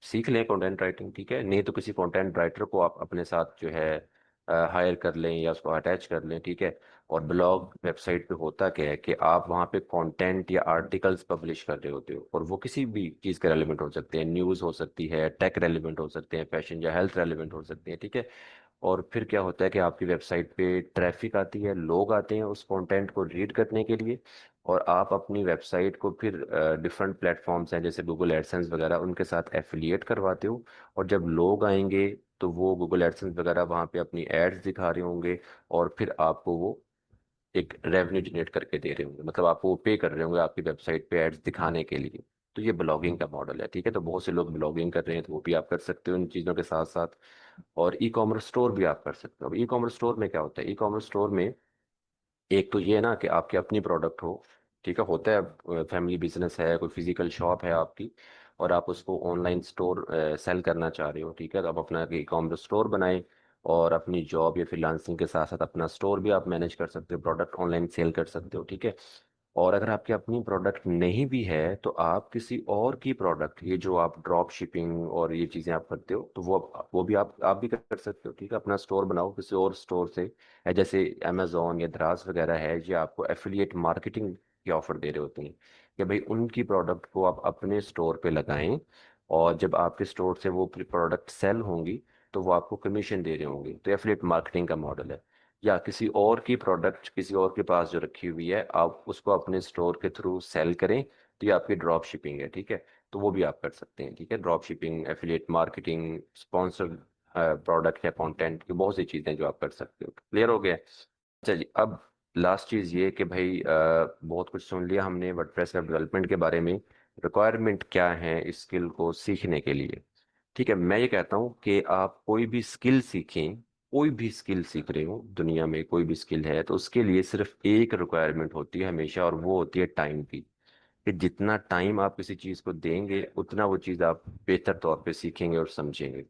Speaker 1: सीख लें कंटेंट राइटिंग, ठीक है। नहीं तो किसी कंटेंट राइटर को आप अपने साथ जो है हायर कर लें या उसको अटैच कर लें, ठीक है। और ब्लॉग वेबसाइट पे होता क्या है कि आप वहाँ पे कंटेंट या आर्टिकल्स पब्लिश कर रहे होते हो, और वो किसी भी चीज़ के रेलिवेंट हो सकते हैं, न्यूज़ हो सकती है, टेक रेलिवेंट हो सकते हैं, फैशन या हेल्थ रेलिवेंट हो सकते हैं, ठीक है। और फिर क्या होता है कि आपकी वेबसाइट पे ट्रैफिक आती है, लोग आते हैं उस कंटेंट को रीड करने के लिए, और आप अपनी वेबसाइट को फिर डिफरेंट प्लेटफॉर्म्स हैं जैसे गूगल एडसेंस वगैरह, उनके साथ एफिलिएट करवाते हो। और जब लोग आएंगे तो वो गूगल एडसेंस वगैरह वहाँ पे अपनी एड्स दिखा रहे होंगे, और फिर आपको वो एक रेवेन्यू जनरेट करके दे रहे होंगे, मतलब आपको पे कर रहे होंगे आपकी वेबसाइट पे एड्स दिखाने के लिए। तो ये ब्लॉगिंग का मॉडल है, ठीक है। तो बहुत से लोग ब्लॉगिंग कर रहे हैं, तो वो भी आप कर सकते हो इन चीज़ों के साथ साथ। और ई कॉमर्स स्टोर भी आप कर सकते हो। अब ई कॉमर्स स्टोर में क्या होता है, ई कॉमर्स स्टोर में एक तो ये है ना कि आपकी अपनी प्रोडक्ट हो, ठीक है, होता है फैमिली बिजनेस है, कोई फिजिकल शॉप है आपकी, और आप उसको ऑनलाइन स्टोर सेल करना चाह रहे हो, ठीक है, तो आप अपना ई कॉमर्स स्टोर बनाएं, और अपनी जॉब या फ्रीलांसिंग के साथ साथ अपना स्टोर भी आप मैनेज कर सकते हो, प्रोडक्ट ऑनलाइन सेल कर सकते हो, ठीक है। और अगर आपकी अपनी प्रोडक्ट नहीं भी है तो आप किसी और की प्रोडक्ट, ये जो आप ड्रॉप शिपिंग और ये चीज़ें आप करते हो, तो वो भी आप भी कर सकते हो, ठीक है। अपना स्टोर बनाओ किसी और स्टोर से, है जैसे अमेजोन या द्रास वगैरह है, ये आपको एफिलिएट मार्केटिंग की ऑफर दे रहे होते हैं कि भाई उनकी प्रोडक्ट को आप अपने स्टोर पे लगाएं, और जब आपके स्टोर से वो प्रोडक्ट सेल होंगी तो वो आपको कमीशन दे रहे होंगे। तो एफिलिएट मार्केटिंग का मॉडल है। या किसी और की प्रोडक्ट किसी और के पास जो रखी हुई है, आप उसको अपने स्टोर के थ्रू सेल करें, तो ये आपकी ड्रॉप शिपिंग है, ठीक है। तो वो भी आप कर सकते हैं, ठीक है। Drop shipping, affiliate marketing, sponsored product या कंटेंट की बहुत सी चीज़ें जो आप कर सकते हो। क्लियर हो गया? अच्छा जी, अब लास्ट चीज़ ये कि भाई बहुत कुछ सुन लिया हमने वर्डप्रेस वेब डेवलपमेंट के बारे में। रिक्वायरमेंट क्या है इस स्किल को सीखने के लिए, ठीक है। मैं ये कहता हूँ कि आप कोई भी स्किल सीखें, कोई भी स्किल सीख रहे हो दुनिया में, कोई भी स्किल है, तो उसके लिए सिर्फ एक रिक्वायरमेंट होती है हमेशा, और वो होती है टाइम की। कि जितना टाइम आप किसी चीज़ को देंगे उतना वो चीज़ आप बेहतर तौर पे सीखेंगे और समझेंगे।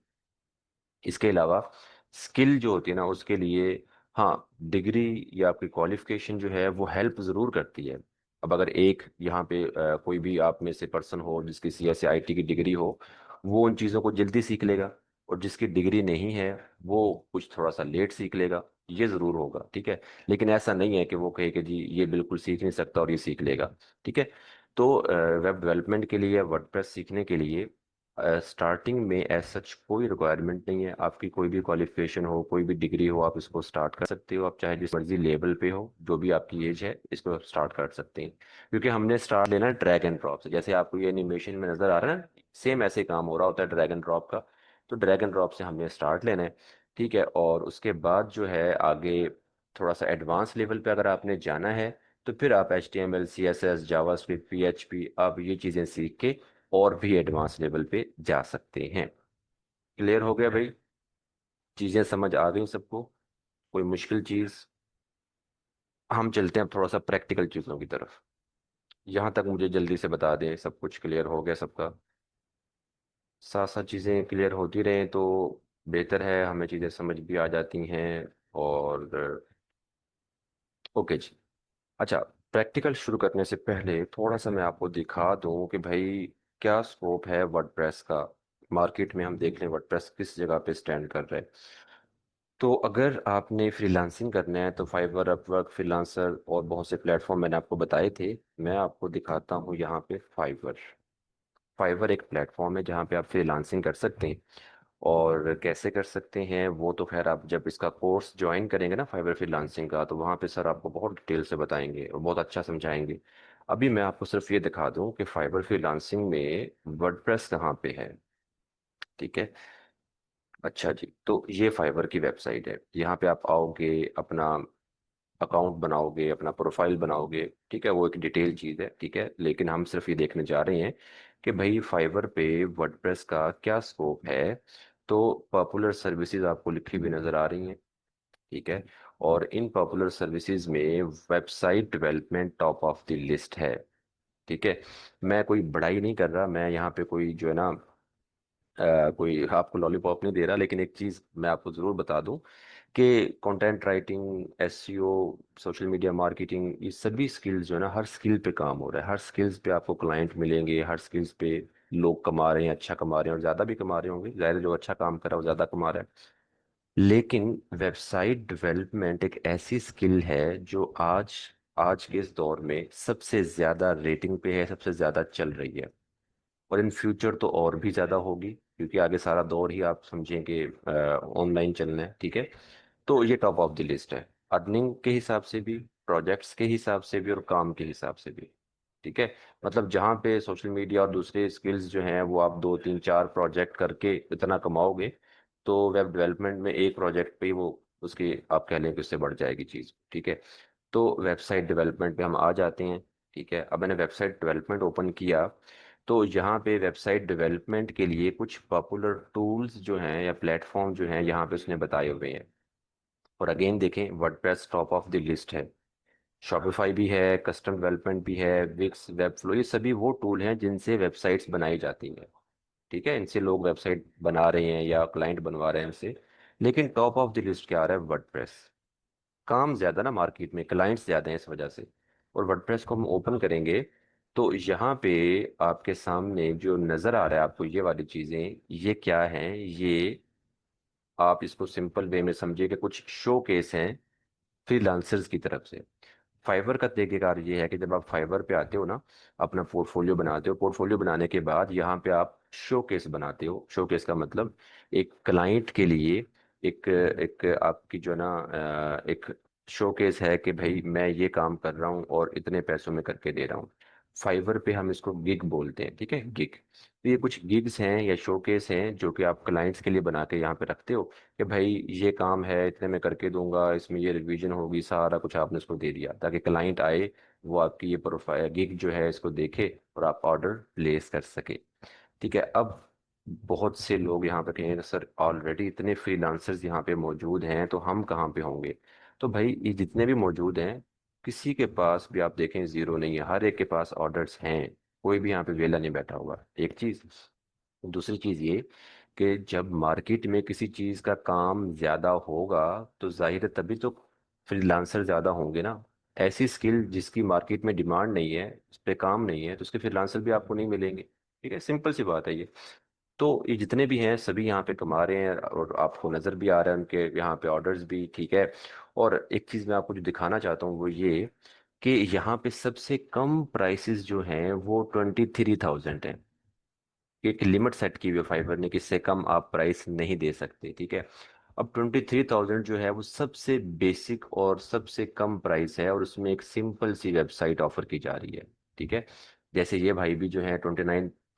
Speaker 1: इसके अलावा स्किल जो होती है ना, उसके लिए हाँ, डिग्री या आपकी क्वालिफिकेशन जो है वो हेल्प ज़रूर करती है। अब अगर एक यहाँ पे कोई भी आप में से पर्सन हो जिसकी CSE IT की डिग्री हो, वो उन चीज़ों को जल्दी सीख लेगा, और जिसकी डिग्री नहीं है वो कुछ थोड़ा सा लेट सीख लेगा, ये ज़रूर होगा, ठीक है। लेकिन ऐसा नहीं है कि वो कहे कि जी ये बिल्कुल सीख नहीं सकता और ये सीख लेगा, ठीक है। तो वेब डेवलपमेंट के लिए, वर्डप्रेस सीखने के लिए स्टार्टिंग में एज सच कोई रिक्वायरमेंट नहीं है, आपकी कोई भी क्वालिफिकेशन हो, कोई भी डिग्री हो, आप इसको स्टार्ट कर सकते हो। आप चाहे जिस मर्जी लेवल पे हो, जो भी आपकी एज है, इसको आप स्टार्ट कर सकते हैं। क्योंकि हमने स्टार्ट लेना है ड्रैग एंड ड्रॉप से, जैसे आपको ये एनिमेशन में नजर आ रहा है ना, सेम ऐसे काम हो रहा होता है ड्रैग एंड ड्रॉप का। तो ड्रैग एंड ड्रॉप से हमने स्टार्ट लेना है, ठीक है, और उसके बाद जो है आगे थोड़ा सा एडवांस लेवल पे अगर आपने जाना है तो फिर आप HTML CSS जावास्क्रिप्ट PHP आप ये चीज़ें सीख के और भी एडवांस लेवल पे जा सकते हैं। क्लियर हो गया भाई? चीज़ें समझ आ गई सबको? कोई मुश्किल चीज़? हम चलते हैं थोड़ा सा प्रैक्टिकल चीज़ों की तरफ। यहाँ तक मुझे जल्दी से बता दें, सब कुछ क्लियर हो गया सबका? साथ साथ चीज़ें क्लियर होती रहें तो बेहतर है, हमें चीज़ें समझ भी आ जाती हैं। और ओके जी। अच्छा, प्रैक्टिकल शुरू करने से पहले थोड़ा सा मैं आपको दिखा दूं कि भाई क्या स्कोप है वर्डप्रेस का। मार्केट में हम देख लें वर्डप्रेस किस जगह पे स्टैंड कर रहा है। तो अगर आपने फ्रीलांसिंग करना है तो फाइवर, अपवर्क, फ्रीलांसर और बहुत से प्लेटफॉर्म मैंने आपको बताए थे। मैं आपको दिखाता हूँ यहाँ पे फाइवर। फाइवर एक प्लेटफॉर्म है जहाँ पे आप फ्रीलांसिंग कर सकते हैं। और कैसे कर सकते हैं वो तो खैर आप जब इसका कोर्स ज्वाइन करेंगे ना फाइवर फ्रीलांसिंग का, तो वहाँ पे सर आपको बहुत डिटेल से बताएंगे और बहुत अच्छा समझाएंगे। अभी मैं आपको सिर्फ ये दिखा दूं कि फाइवर फ्रीलांसिंग में वर्डप्रेस कहाँ पे है। ठीक है। अच्छा जी, तो ये फाइवर की वेबसाइट है। यहाँ पे आप आओगे, अपना अकाउंट बनाओगे, अपना प्रोफाइल बनाओगे। ठीक है, वो एक डिटेल चीज़ है। ठीक है, लेकिन हम सिर्फ ये देखने जा रहे हैं कि भाई फाइवर पे वर्डप्रेस का क्या स्कोप है। तो पॉपुलर सर्विसेज आपको लिखी हुई नजर आ रही हैं। ठीक है, और इन पॉपुलर सर्विसेज में website development top of the list है। ठीक है, मैं कोई बड़ाई नहीं कर रहा, मैं यहाँ पे कोई जो है ना कोई आपको लॉलीपॉप नहीं दे रहा, लेकिन एक चीज़ मैं आपको ज़रूर बता दूं कि content writing, SEO, social media marketing, ये सभी स्किल्स जो है ना, हर स्किल पे काम हो रहा है। हर स्किल्स पे आपको क्लाइंट मिलेंगे, हर स्किल्स पे लोग कमा रहे हैं, अच्छा कमा रहे हैं और ज़्यादा भी कमा रहे होंगे। ज़ाहिर है, जो अच्छा काम कर रहा है वो ज़्यादा कमा रहा है। लेकिन वेबसाइट डेवलपमेंट एक ऐसी स्किल है जो आज आज के इस दौर में सबसे ज़्यादा रेटिंग पे है, सबसे ज़्यादा चल रही है। और इन फ्यूचर तो और भी ज़्यादा होगी, क्योंकि आगे सारा दौर ही आप समझें कि ऑनलाइन चलना है। ठीक है, तो ये टॉप ऑफ द लिस्ट है, अर्निंग के हिसाब से भी, प्रोजेक्ट्स के हिसाब से भी और काम के हिसाब से भी। ठीक है, मतलब जहाँ पे सोशल मीडिया और दूसरे स्किल्स जो हैं वो आप 2 3 4 प्रोजेक्ट करके इतना कमाओगे, तो वेब डेवलपमेंट में एक प्रोजेक्ट पे ही वो उसकी आप कह लें कि उससे बढ़ जाएगी चीज़। ठीक है, तो वेबसाइट डेवलपमेंट पे हम आ जाते हैं। ठीक है, अब मैंने वेबसाइट डेवलपमेंट ओपन किया तो यहाँ पे वेबसाइट डेवलपमेंट के लिए कुछ पॉपुलर टूल्स जो हैं या प्लेटफॉर्म जो हैं यहाँ पे उसने बताए हुए हैं। और अगेन देखें, WordPress top of the list है, शॉपिफाई भी है, कस्टम डेवलपमेंट भी है, विक्स, वेबफ्लो, ये सभी वो टूल हैं जिनसे वेबसाइट्स बनाई जाती हैं। ठीक है, इनसे लोग वेबसाइट बना रहे हैं या क्लाइंट बनवा रहे हैं इनसे। लेकिन टॉप ऑफ द लिस्ट क्या आ रहा है? वर्डप्रेस। काम ज्यादा ना मार्केट में, क्लाइंट्स ज्यादा हैं इस वजह से। और वर्डप्रेस को हम ओपन करेंगे तो यहाँ पे आपके सामने जो नजर आ रहा है आपको ये वाली चीजें, ये क्या है? ये आप इसको सिंपल वे में समझिए कि कुछ शो केस हैं फ्रीलांसर्स की तरफ से। फाइवर का तरीकेकार ये है कि जब आप फाइवर पे आते हो ना, अपना पोर्टफोलियो बनाते हो, पोर्टफोलियो बनाने के बाद यहाँ पे आप शोकेस बनाते हो। शोकेस का मतलब एक क्लाइंट के लिए एक एक आपकी जो है ना एक शोकेस है कि भाई मैं ये काम कर रहा हूँ और इतने पैसों में करके दे रहा हूँ। फाइवर पे हम इसको गिग बोलते हैं। ठीक है, गिग। तो ये कुछ गिग्स हैं या शोकेस हैं जो कि आप क्लाइंट्स के लिए बना के यहाँ पे रखते हो कि भाई ये काम है, इतने में करके दूंगा, इसमें ये रिवीजन होगी, सारा कुछ आपने उसको दे दिया ताकि क्लाइंट आए, वो आपकी ये प्रोफाइल गिग जो है इसको देखे और आप ऑर्डर प्लेस कर सके। ठीक है, अब बहुत से लोग यहाँ पे कहेंगे सर ऑलरेडी इतने फ्रीलांसर्स यहाँ पे मौजूद हैं तो हम कहाँ पे होंगे? तो भाई ये जितने भी मौजूद हैं, किसी के पास भी आप देखें जीरो नहीं है, हर एक के पास ऑर्डर्स हैं। कोई भी यहाँ पे वेला नहीं बैठा हुआ, एक चीज। दूसरी चीज ये कि जब मार्केट में किसी चीज का काम ज्यादा होगा तो जाहिर है तभी तो फ्रीलांसर ज्यादा होंगे ना। ऐसी स्किल जिसकी मार्केट में डिमांड नहीं है, उस पर काम नहीं है, तो उसके फ्रीलांसर भी आपको नहीं मिलेंगे। ठीक है, सिंपल सी बात है ये। तो ये जितने भी हैं सभी यहाँ पे कमा रहे हैं और आपको नजर भी आ रहा है उनके यहाँ पे ऑर्डर्स भी। ठीक है, और एक चीज मैं आपको जो दिखाना चाहता हूँ वो ये कि यहाँ पे सबसे कम प्राइसेस जो हैं वो 23,000 है। एक लिमिट सेट की हुई है फाइवर ने कि इससे कम आप प्राइस नहीं दे सकते। ठीक है, अब 23,000 जो है वो सबसे बेसिक और सबसे कम प्राइस है और उसमें एक सिंपल सी वेबसाइट ऑफर की जा रही है। ठीक है, जैसे ये भाई भी जो है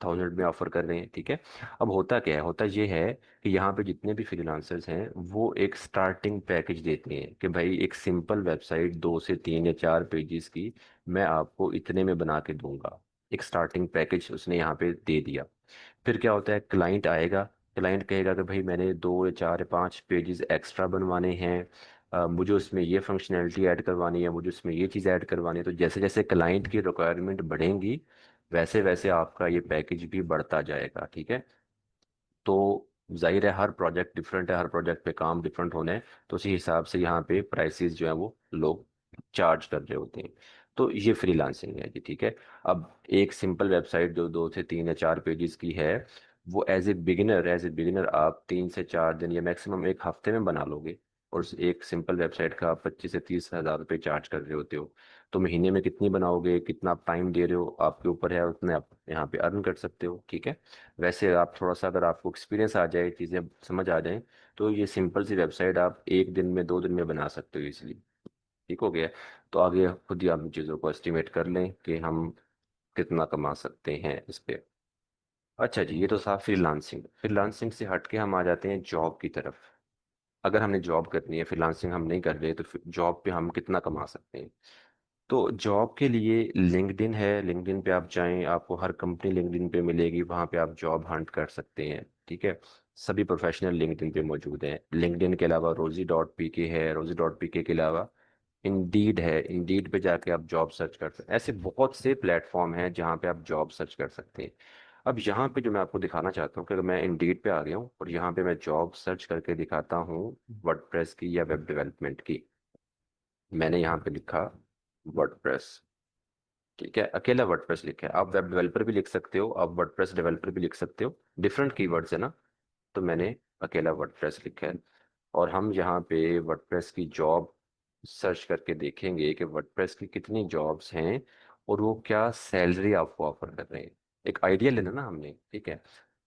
Speaker 1: 1000 में ऑफर कर रहे हैं, ठीक है। अब होता क्या है, होता ये है कि यहाँ पे जितने भी फ्रीलांसर्स हैं वो एक स्टार्टिंग पैकेज देते हैं कि भाई एक सिंपल वेबसाइट 2 से 3 या 4 पेजेस की मैं आपको इतने में बना के दूंगा। एक स्टार्टिंग पैकेज उसने यहाँ पे दे दिया। फिर क्या होता है, क्लाइंट आएगा, क्लाइंट कहेगा कि भाई मैंने 2 या 4 या 5 पेजेस एक्स्ट्रा बनवाने हैं, मुझे उसमें ये फंक्शनैलिटी ऐड करवानी है, मुझे उसमें ये चीज़ ऐड करवानी है। तो जैसे जैसे क्लाइंट की रिक्वायरमेंट बढ़ेंगी वैसे वैसे आपका ये पैकेज भी बढ़ता जाएगा, ठीक है। तो जाहिर है हर प्रोजेक्ट डिफरेंट है, हर प्रोजेक्ट पे काम डिफरेंट होने हैं, तो उसी हिसाब से यहाँ पे प्राइसेस जो है वो लोग चार्ज कर रहे होते हैं। तो ये फ्रीलांसिंग है जी, ठीक है। अब एक सिंपल वेबसाइट जो 2 से 3 या 4 पेजेस की है, वो एज ए बिगिनर आप 3 से 4 दिन या मैक्सिमम एक हफ्ते में बना लोगे। और उस एक सिंपल वेबसाइट का आप 25 से 30 हज़ार रुपये चार्ज कर रहे होते हो। तो महीने में कितनी बनाओगे, कितना आप टाइम दे रहे हो, आपके ऊपर है, उतने आप यहाँ पे अर्न कर सकते हो, ठीक है। वैसे आप थोड़ा सा अगर आपको एक्सपीरियंस आ जाए, चीज़ें समझ आ जाए, तो ये सिंपल सी वेबसाइट आप 1 दिन में 2 दिन में बना सकते हो इजीली। ठीक हो गया। तो आगे खुद ही आप इन चीज़ों को एस्टिमेट कर लें कि हम कितना कमा सकते हैं इस पे। अच्छा जी, ये तो था फ्रीलांसिंग। फ्रीलांसिंग से हट के हम आ जाते हैं जॉब की तरफ। अगर हमने जॉब करनी है, फ्रीलांसिंग हम नहीं कर रहे, तो जॉब पे हम कितना कमा सकते हैं। तो जॉब के लिए लिंक्डइन है, लिंक्डइन पे आप जाएं, आपको हर कंपनी लिंक्डइन पे मिलेगी, वहां पे आप जॉब हंट कर सकते हैं, ठीक है। सभी प्रोफेशनल लिंक्डइन पे मौजूद हैं। लिंक्डइन के अलावा रोजी.pk है, रोजी.pk के अलावा इंडीड है, इंडीड पे जाके आप जॉब सर्च कर सकते हैं। ऐसे बहुत से प्लेटफॉर्म हैं जहाँ पे आप जॉब सर्च कर सकते हैं। अब यहाँ पे जो मैं आपको दिखाना चाहता हूँ कि अगर मैं इंडीड पे आ गया हूँ और यहाँ पे मैं जॉब सर्च करके दिखाता हूँ वर्डप्रेस की या वेब डेवलपमेंट की। मैंने यहाँ पे लिखा वर्डप्रेस, ठीक है, अकेला वर्डप्रेस लिखा है। आप वेब डेवलपर भी लिख सकते हो, आप वर्डप्रेस डेवलपर भी लिख सकते हो, डिफरेंट कीवर्ड्स है ना। तो मैंने अकेला वर्डप्रेस लिखा है। और हम यहाँ पे वर्डप्रेस की जॉब सर्च करके देखेंगे कि वर्डप्रेस की कितनी जॉब्स हैं और वो क्या सैलरी आपको ऑफर कर रहे हैं। एक आइडिया लेना ना हमने, ठीक है।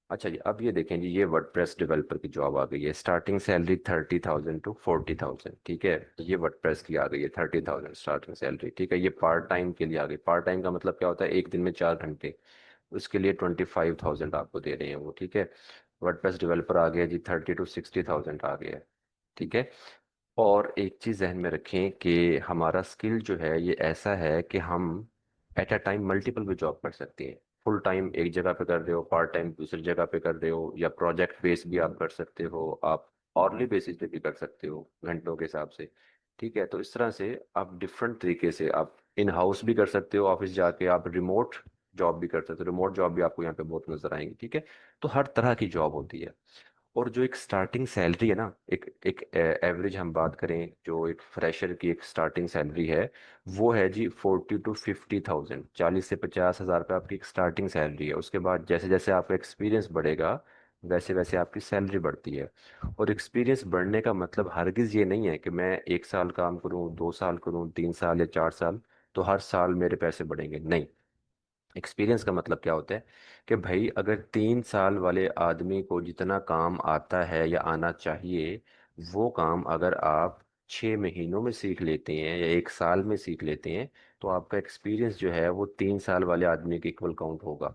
Speaker 1: अच्छा जी, अब ये देखें जी, ये वर्डप्रेस डेवलपर की जॉब आ गई है, स्टार्टिंग सैलरी 30,000 to 40,000, ठीक है। ये वर्डप्रेस की आ गई है 30,000 स्टार्टिंग सैलरी, ठीक है। ये पार्ट टाइम के लिए आ गई। पार्ट टाइम का मतलब क्या होता है, एक दिन में 4 घंटे, उसके लिए 25,000 आपको दे रहे हैं वो, ठीक है। वर्डप्रेस डेवलपर आ गया जी, 30 to 60,000 आ गया, ठीक है। और एक चीज़ जहन में रखें कि हमारा स्किल जो है ये ऐसा है कि हम एट अ टाइम मल्टीपल भी जॉब कर सकते हैं। फुल टाइम एक जगह पे कर रहे हो, पार्ट टाइम दूसरी जगह पे कर रहे हो, या प्रोजेक्ट बेस भी आप कर सकते हो, आप ऑर्ली बेसिस पे भी कर सकते हो घंटों के हिसाब से, ठीक है। तो इस तरह से आप डिफरेंट तरीके से आप इन हाउस भी कर सकते हो, ऑफिस जाके आप रिमोट जॉब भी कर सकते हो। रिमोट जॉब भी आपको यहाँ पे बहुत नजर आएंगी, ठीक है। तो हर तरह की जॉब होती है। और जो एक स्टार्टिंग सैलरी है ना, एक एक एवरेज हम बात करें, जो एक फ्रेशर की एक स्टार्टिंग सैलरी है, वो है जी 40 to 50,000, 40 से 50 हज़ार रुपये आपकी एक स्टार्टिंग सैलरी है। उसके बाद जैसे जैसे आपका एक्सपीरियंस बढ़ेगा वैसे वैसे आपकी सैलरी बढ़ती है। और एक्सपीरियंस बढ़ने का मतलब हरगिज़ ये नहीं है कि मैं 1 साल काम करूँ, 2 साल करूँ, 3 साल या 4 साल तो हर साल मेरे पैसे बढ़ेंगे, नहीं। एक्सपीरियंस का मतलब क्या होता है कि भाई अगर 3 साल वाले आदमी को जितना काम आता है या आना चाहिए, वो काम अगर आप 6 महीनों में सीख लेते हैं या 1 साल में सीख लेते हैं, तो आपका एक्सपीरियंस जो है वो 3 साल वाले आदमी के इक्वल काउंट होगा।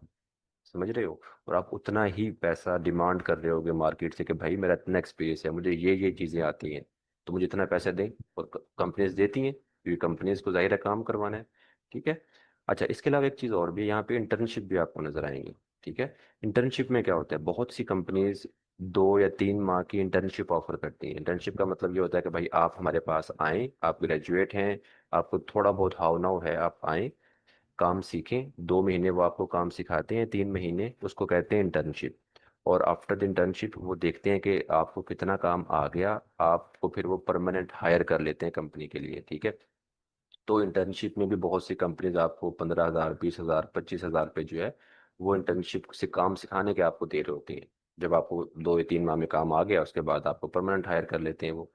Speaker 1: समझ रहे हो। और आप उतना ही पैसा डिमांड कर रहे होगे मार्केट से कि भाई मेरा इतना एक्सपीरियंस है, मुझे ये चीज़ें आती हैं, तो मुझे इतना पैसा दें। और कंपनीज देती हैं क्योंकि कंपनीज को जाहिर है काम करवाना है, ठीक है। अच्छा, इसके अलावा एक चीज़ और भी है, यहाँ पे इंटर्नशिप भी आपको नजर आएंगे, ठीक है। इंटर्नशिप में क्या होता है, बहुत सी कंपनीज 2 या 3 माह की इंटर्नशिप ऑफर करती हैं। इंटर्नशिप का मतलब ये होता है कि भाई आप हमारे पास आएँ, आप ग्रेजुएट हैं, आपको थोड़ा बहुत हाव नाव है, आप आएँ, काम सीखें, 2 महीने वो आपको काम सिखाते हैं, 3 महीने उसको कहते हैं इंटर्नशिप। और आफ्टर द इंटर्नशिप वो देखते हैं कि आपको कितना काम आ गया, आपको फिर वो परमानेंट हायर कर लेते हैं कंपनी के लिए, ठीक है। तो इंटर्नशिप में भी बहुत सी कंपनीज आपको 15,000, 20,000, 25,000 पे जो है वो इंटर्नशिप से काम सिखाने के आपको दे रहे होते हैं। जब आपको 2 या 3 माह में काम आ गया उसके बाद आपको परमानेंट हायर कर लेते हैं वो।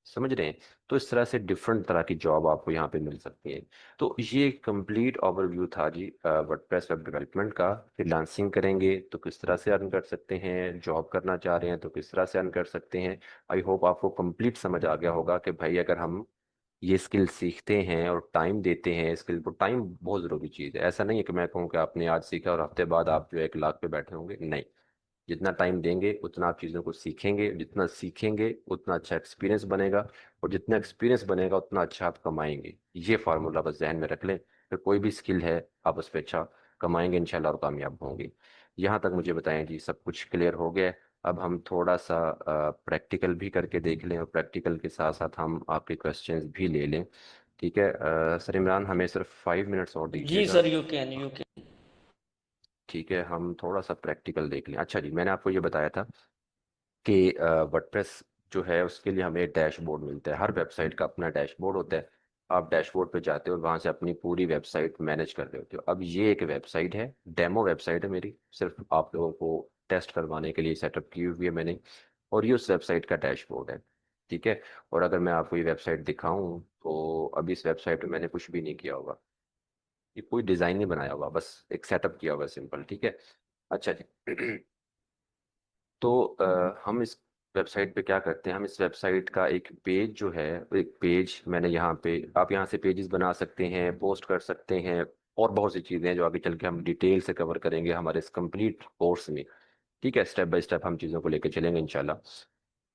Speaker 1: समझ रहे हैं। तो इस तरह से डिफरेंट तरह की जॉब आपको यहाँ पे मिल सकती है। तो ये कंप्लीट ओवरव्यू था जी वर्डप्रेस वेब डेवलपमेंट का। फ्रीलांसिंग करेंगे तो किस तरह से अर्न कर सकते हैं, जॉब करना चाह रहे हैं तो किस तरह से अर्न कर सकते हैं। आई होप आपको कंप्लीट समझ आ गया होगा कि भाई अगर हम ये स्किल सीखते हैं और टाइम देते हैं स्किल को, टाइम बहुत ज़रूरी चीज़ है। ऐसा नहीं है कि मैं कहूँ कि आपने आज सीखा और हफ्ते बाद आप जो है 1 लाख पे बैठे होंगे, नहीं। जितना टाइम देंगे उतना आप चीज़ों को सीखेंगे, जितना सीखेंगे उतना अच्छा एक्सपीरियंस बनेगा, और जितना एक्सपीरियंस बनेगा उतना अच्छा आप कमाएंगे। ये फार्मूला बस जहन में रख लें, फिर कोई भी स्किल है आप उस पर अच्छा कमाएंगे इंशाल्लाह और कामयाब होंगे। यहाँ तक मुझे बताएं जी, सब कुछ क्लियर हो गया है? अब हम थोड़ा सा प्रैक्टिकल भी करके देख लें, और प्रैक्टिकल के साथ साथ हम आपके क्वेश्चंस भी ले लें। ठीक है सर इमरान, हमें सिर्फ 5 मिनट्स और
Speaker 2: जी
Speaker 1: दीजिएगा।
Speaker 2: Sir, you can.
Speaker 1: ठीक है, हम थोड़ा सा प्रैक्टिकल देख लें। अच्छा जी, मैंने आपको ये बताया था कि वर्डप्रेस जो है उसके लिए हमें डैशबोर्ड मिलता है। हर वेबसाइट का अपना डैशबोर्ड होता है। आप डैशबोर्ड पे जाते हो और वहाँ से अपनी पूरी वेबसाइट मैनेज कर रहे होते हो। अब ये एक वेबसाइट है, डेमो वेबसाइट है मेरी, सिर्फ आप लोगों को टेस्ट करवाने के लिए सेटअप की हुई है मैंने, और ये उस वेबसाइट का डैशबोर्ड है। ठीक है, और अगर मैं आपको ये वेबसाइट दिखाऊं तो अभी इस वेबसाइट में मैंने कुछ भी नहीं किया होगा, ये कोई डिज़ाइन नहीं बनाया हुआ, बस एक सेटअप किया हुआ सिंपल। ठीक है, अच्छा जी। तो हम इस वेबसाइट पे क्या करते हैं, हम इस वेबसाइट का एक पेज जो है, एक पेज मैंने यहाँ पे, आप यहाँ से पेजेस बना सकते हैं, पोस्ट कर सकते हैं, और बहुत सी चीज़ें हैं जो आगे चल के हम डिटेल से कवर करेंगे हमारे इस कंप्लीट कोर्स में। ठीक है, स्टेप बाय स्टेप हम चीज़ों को लेकर चलेंगे इंशाल्लाह।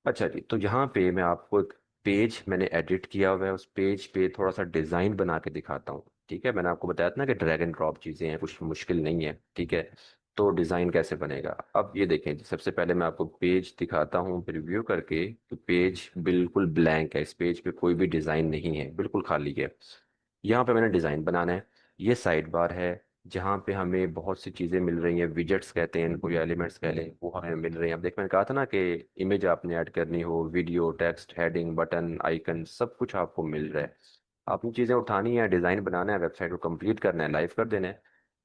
Speaker 1: अच्छा जी, तो यहाँ पे मैं आपको एक पेज मैंने एडिट किया हुआ है, उस पेज पे थोड़ा सा डिज़ाइन बना के दिखाता हूँ। ठीक है, मैंने आपको बताया था ना कि ड्रैग एंड ड्रॉप चीज़ें हैं, कुछ मुश्किल नहीं है। ठीक है, तो डिज़ाइन कैसे बनेगा, अब ये देखें जी, सबसे पहले मैं आपको पेज दिखाता हूँ रिव्यू करके। तो पेज बिल्कुल ब्लैंक है, इस पेज पे कोई भी डिज़ाइन नहीं है, बिल्कुल खाली है। यहाँ पे मैंने डिज़ाइन बनाना है। ये साइड बार है, जहाँ पे हमें बहुत सी चीज़ें मिल रही हैं, विजेट्स कहते हैं इनको या एलिमेंट्स कह लें, वो हमें मिल रही हैं। अब देख, मैंने कहा था ना कि इमेज आपने ऐड करनी हो, video, text, heading, button, icon, सब कुछ आपको मिल रहा है। आपने चीज़ें उठानी है, डिज़ाइन बनाना है, वेबसाइट को कंप्लीट करना है, लाइव कर देना है।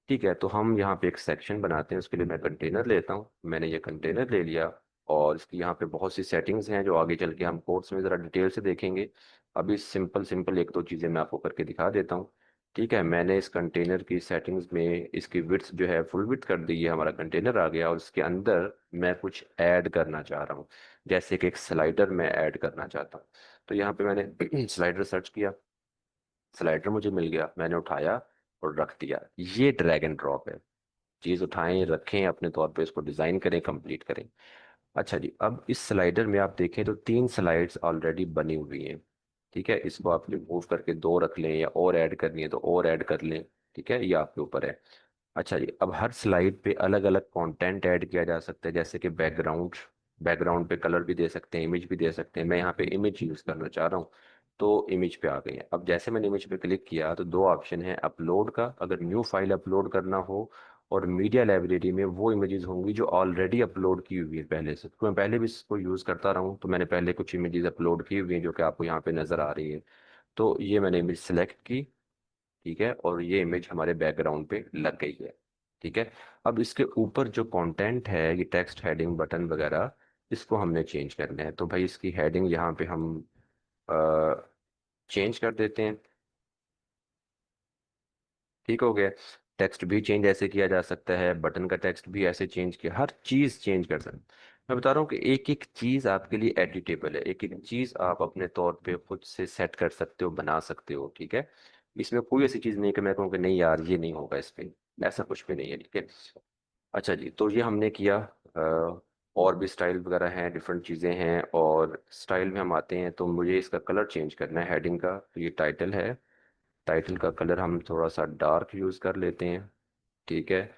Speaker 1: ठीक है, तो हम यहाँ पे एक सेक्शन बनाते हैं, उसके लिए मैं कंटेनर लेता हूँ। मैंने ये कंटेनर ले लिया, और इसकी यहाँ पे बहुत सी सेटिंग्स हैं जो आगे चल के हम कोर्स में ज़रा डिटेल से देखेंगे। अभी सिंपल सिंपल एक दो चीज़ें मैं आपको करके दिखा देता हूँ। ठीक है, मैंने इस कंटेनर की सेटिंग्स में इसकी विड्थ जो है फुल विड्थ कर दी है, हमारा कंटेनर आ गया, और इसके अंदर मैं कुछ ऐड करना चाह रहा हूँ, जैसे कि एक स्लाइडर मैं ऐड करना चाहता हूँ। तो यहाँ पे मैंने स्लाइडर सर्च किया, स्लाइडर मुझे मिल गया, मैंने उठाया और रख दिया। ये ड्रैग एंड ड्रॉप है, चीज़ उठाएं रखें अपने तौर पे, इसको डिज़ाइन करें, कंप्लीट करें। अच्छा जी, अब इस स्लाइडर में आप देखें तो 3 स्लाइड्स ऑलरेडी बनी हुई हैं। ठीक है, इसको आप रिमूव करके 2 रख लें, या और ऐड करनी है तो और ऐड कर लें। ठीक है, ये आपके ऊपर है। अच्छा जी, अब हर स्लाइड पे अलग अलग कंटेंट ऐड किया जा सकता है, जैसे कि बैकग्राउंड, बैकग्राउंड पे कलर भी दे सकते हैं, इमेज भी दे सकते हैं। मैं यहाँ पे इमेज यूज़ करना चाह रहा हूँ, तो इमेज पे आ गई है। अब जैसे मैंने इमेज पे क्लिक किया तो 2 ऑप्शन है अपलोड का, अगर न्यू फाइल अपलोड करना हो, और मीडिया लाइब्रेरी में वो इमेजेस होंगी जो ऑलरेडी अपलोड की हुई है पहले से। तो मैं पहले भी इसको यूज़ करता रहा हूँ, तो मैंने पहले कुछ इमेजेस अपलोड की हुई हैं जो कि आपको यहाँ पे नज़र आ रही है। तो ये मैंने इमेज सेलेक्ट की। ठीक है, और ये इमेज हमारे बैकग्राउंड पे लग गई है। ठीक है, अब इसके ऊपर जो कंटेंट है, ये टेक्स्ट, हेडिंग, बटन वगैरह, इसको हमने चेंज करना है। तो भाई इसकी हेडिंग यहाँ पे हम चेंज कर देते हैं। ठीक हो गया। टेक्स्ट भी चेंज ऐसे किया जा सकता है, बटन का टेक्स्ट भी ऐसे चेंज किया, हर चीज़ चेंज कर सकते हैं। मैं बता रहा हूँ कि एक एक चीज़ आपके लिए एडिटेबल है, एक एक चीज़ आप अपने तौर पे खुद से सेट कर सकते हो, बना सकते हो। ठीक है, इसमें कोई ऐसी चीज़ नहीं कि मैं कहूँ कि नहीं यार ये नहीं होगा इस पे, ऐसा कुछ भी नहीं है। ठीक है, अच्छा जी, तो ये हमने किया। और भी स्टाइल वगैरह हैं, डिफरेंट चीज़ें हैं, और स्टाइल में हम आते हैं तो मुझे इसका कलर चेंज करना है हेडिंग का। तो ये टाइटल है, टाइटल का कलर हम थोड़ा सा डार्क यूज़ कर लेते हैं। ठीक है,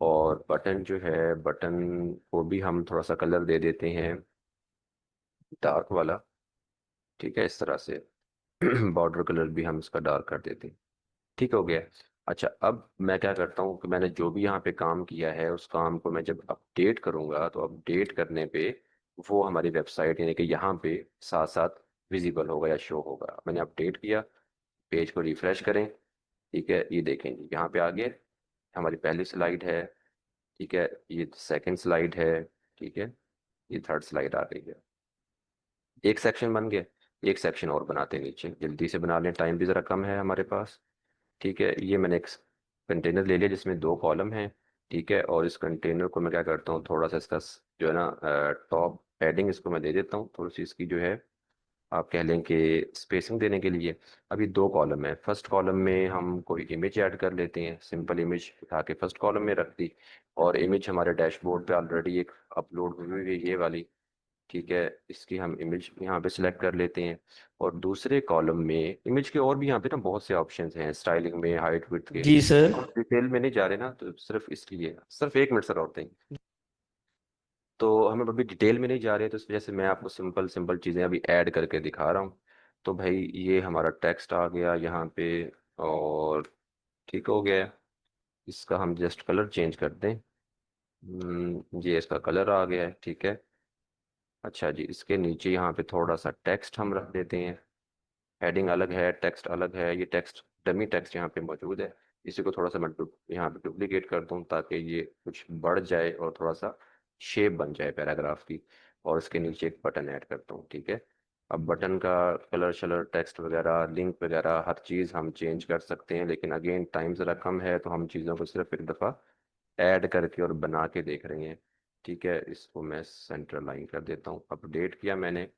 Speaker 1: और बटन जो है, बटन को भी हम थोड़ा सा कलर दे देते हैं, डार्क वाला। ठीक है, इस तरह से बॉर्डर कलर भी हम इसका डार्क कर देते हैं। ठीक हो गया। अच्छा, अब मैं क्या करता हूँ कि मैंने जो भी यहाँ पे काम किया है उस काम को मैं जब अपडेट करूँगा, तो अपडेट करने पे वो हमारी वेबसाइट यानी कि यहाँ पे साथ साथ विजिबल होगा या शो होगा। मैंने अपडेट किया, पेज को रिफ्रेश करें। ठीक है, ये देखें जी, यहाँ पे आगे हमारी पहली स्लाइड है। ठीक है, ये सेकंड स्लाइड है। ठीक है, ये थर्ड स्लाइड आ गई है। एक सेक्शन बन गया, एक सेक्शन और बनाते हैं नीचे, जल्दी से बना लें, टाइम भी ज़रा कम है हमारे पास। ठीक है, ये मैंने एक कंटेनर ले लिया जिसमें 2 कॉलम हैं। ठीक है, और इस कंटेनर को मैं क्या करता हूँ, थोड़ा सा इसका जो है ना टॉप हेडिंग इसको मैं दे देता हूँ, थोड़ी सी इसकी जो है आप कह लें कि स्पेसिंग देने के लिए। अभी दो कॉलम है, फर्स्ट कॉलम में हम कोई इमेज ऐड कर लेते हैं, सिंपल इमेज उठा के फर्स्ट कॉलम में रख दी, और इमेज हमारे डैशबोर्ड पे ऑलरेडी एक अपलोड हुई हुई है ये वाली। ठीक है, इसकी हम इमेज यहाँ पे सिलेक्ट कर लेते हैं। और दूसरे कॉलम में इमेज के और भी यहाँ पे ना बहुत से ऑप्शंस हैं स्टाइलिंग में, हाइट विड्थ के।
Speaker 2: जी सर।
Speaker 1: हम डिटेल में नहीं जा रहे ना, तो सिर्फ इसके लिए सिर्फ 1 मिनट सर और दें। तो हमें अभी डिटेल में नहीं जा रहे, तो इस वजह से मैं आपको सिंपल सिंपल चीज़ें अभी ऐड करके दिखा रहा हूँ। तो भाई ये हमारा टेक्स्ट आ गया यहाँ पे, और ठीक हो गया है। इसका हम जस्ट कलर चेंज कर दें। ये इसका कलर आ गया है, ठीक है। अच्छा जी, इसके नीचे यहाँ पे थोड़ा सा टेक्स्ट हम रख देते हैं। हेडिंग अलग है, टेक्स्ट अलग है, ये टेक्स्ट डमी टेक्स्ट यहाँ पे मौजूद है। इसी को थोड़ा सा मैं यहाँ पे डुप्लीकेट कर दूँ ताकि ये कुछ बढ़ जाए और थोड़ा सा शेप बन जाए पैराग्राफ की। और इसके नीचे एक बटन ऐड करता हूँ, ठीक है। अब बटन का कलर शलर टेक्स्ट वगैरह लिंक वगैरह हर चीज़ हम चेंज कर सकते हैं, लेकिन अगेन टाइम ज़रा कम है तो हम चीज़ों को सिर्फ एक दफ़ा ऐड करके और बना के देख रहे हैं। ठीक है, इसको मैं सेंटर लाइन कर देता हूँ, अपडेट किया मैंने,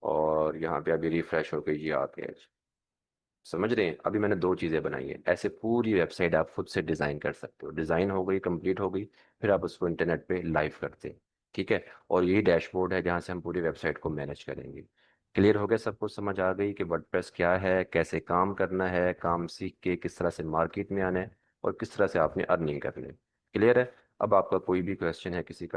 Speaker 1: और यहाँ पे अभी रिफ्रेश हो गई, ये आ गया। समझ रहे हैं, अभी मैंने दो चीज़ें बनाई हैं, ऐसे पूरी वेबसाइट आप खुद से डिज़ाइन कर सकते हो। डिज़ाइन हो गई, कंप्लीट हो गई, फिर आप उसको इंटरनेट पे लाइव करते हैं। ठीक है, और यही डैशबोर्ड है जहाँ से हम पूरी वेबसाइट को मैनेज करेंगे। क्लियर हो गया, सबको समझ आ गई कि वर्डप्रेस क्या है, कैसे काम करना है, काम सीख के किस तरह से मार्केट में आना है, और किस तरह से आपने अर्निंग करनी है। क्लियर है। अब आपका कोई भी क्वेश्चन है किसी का तो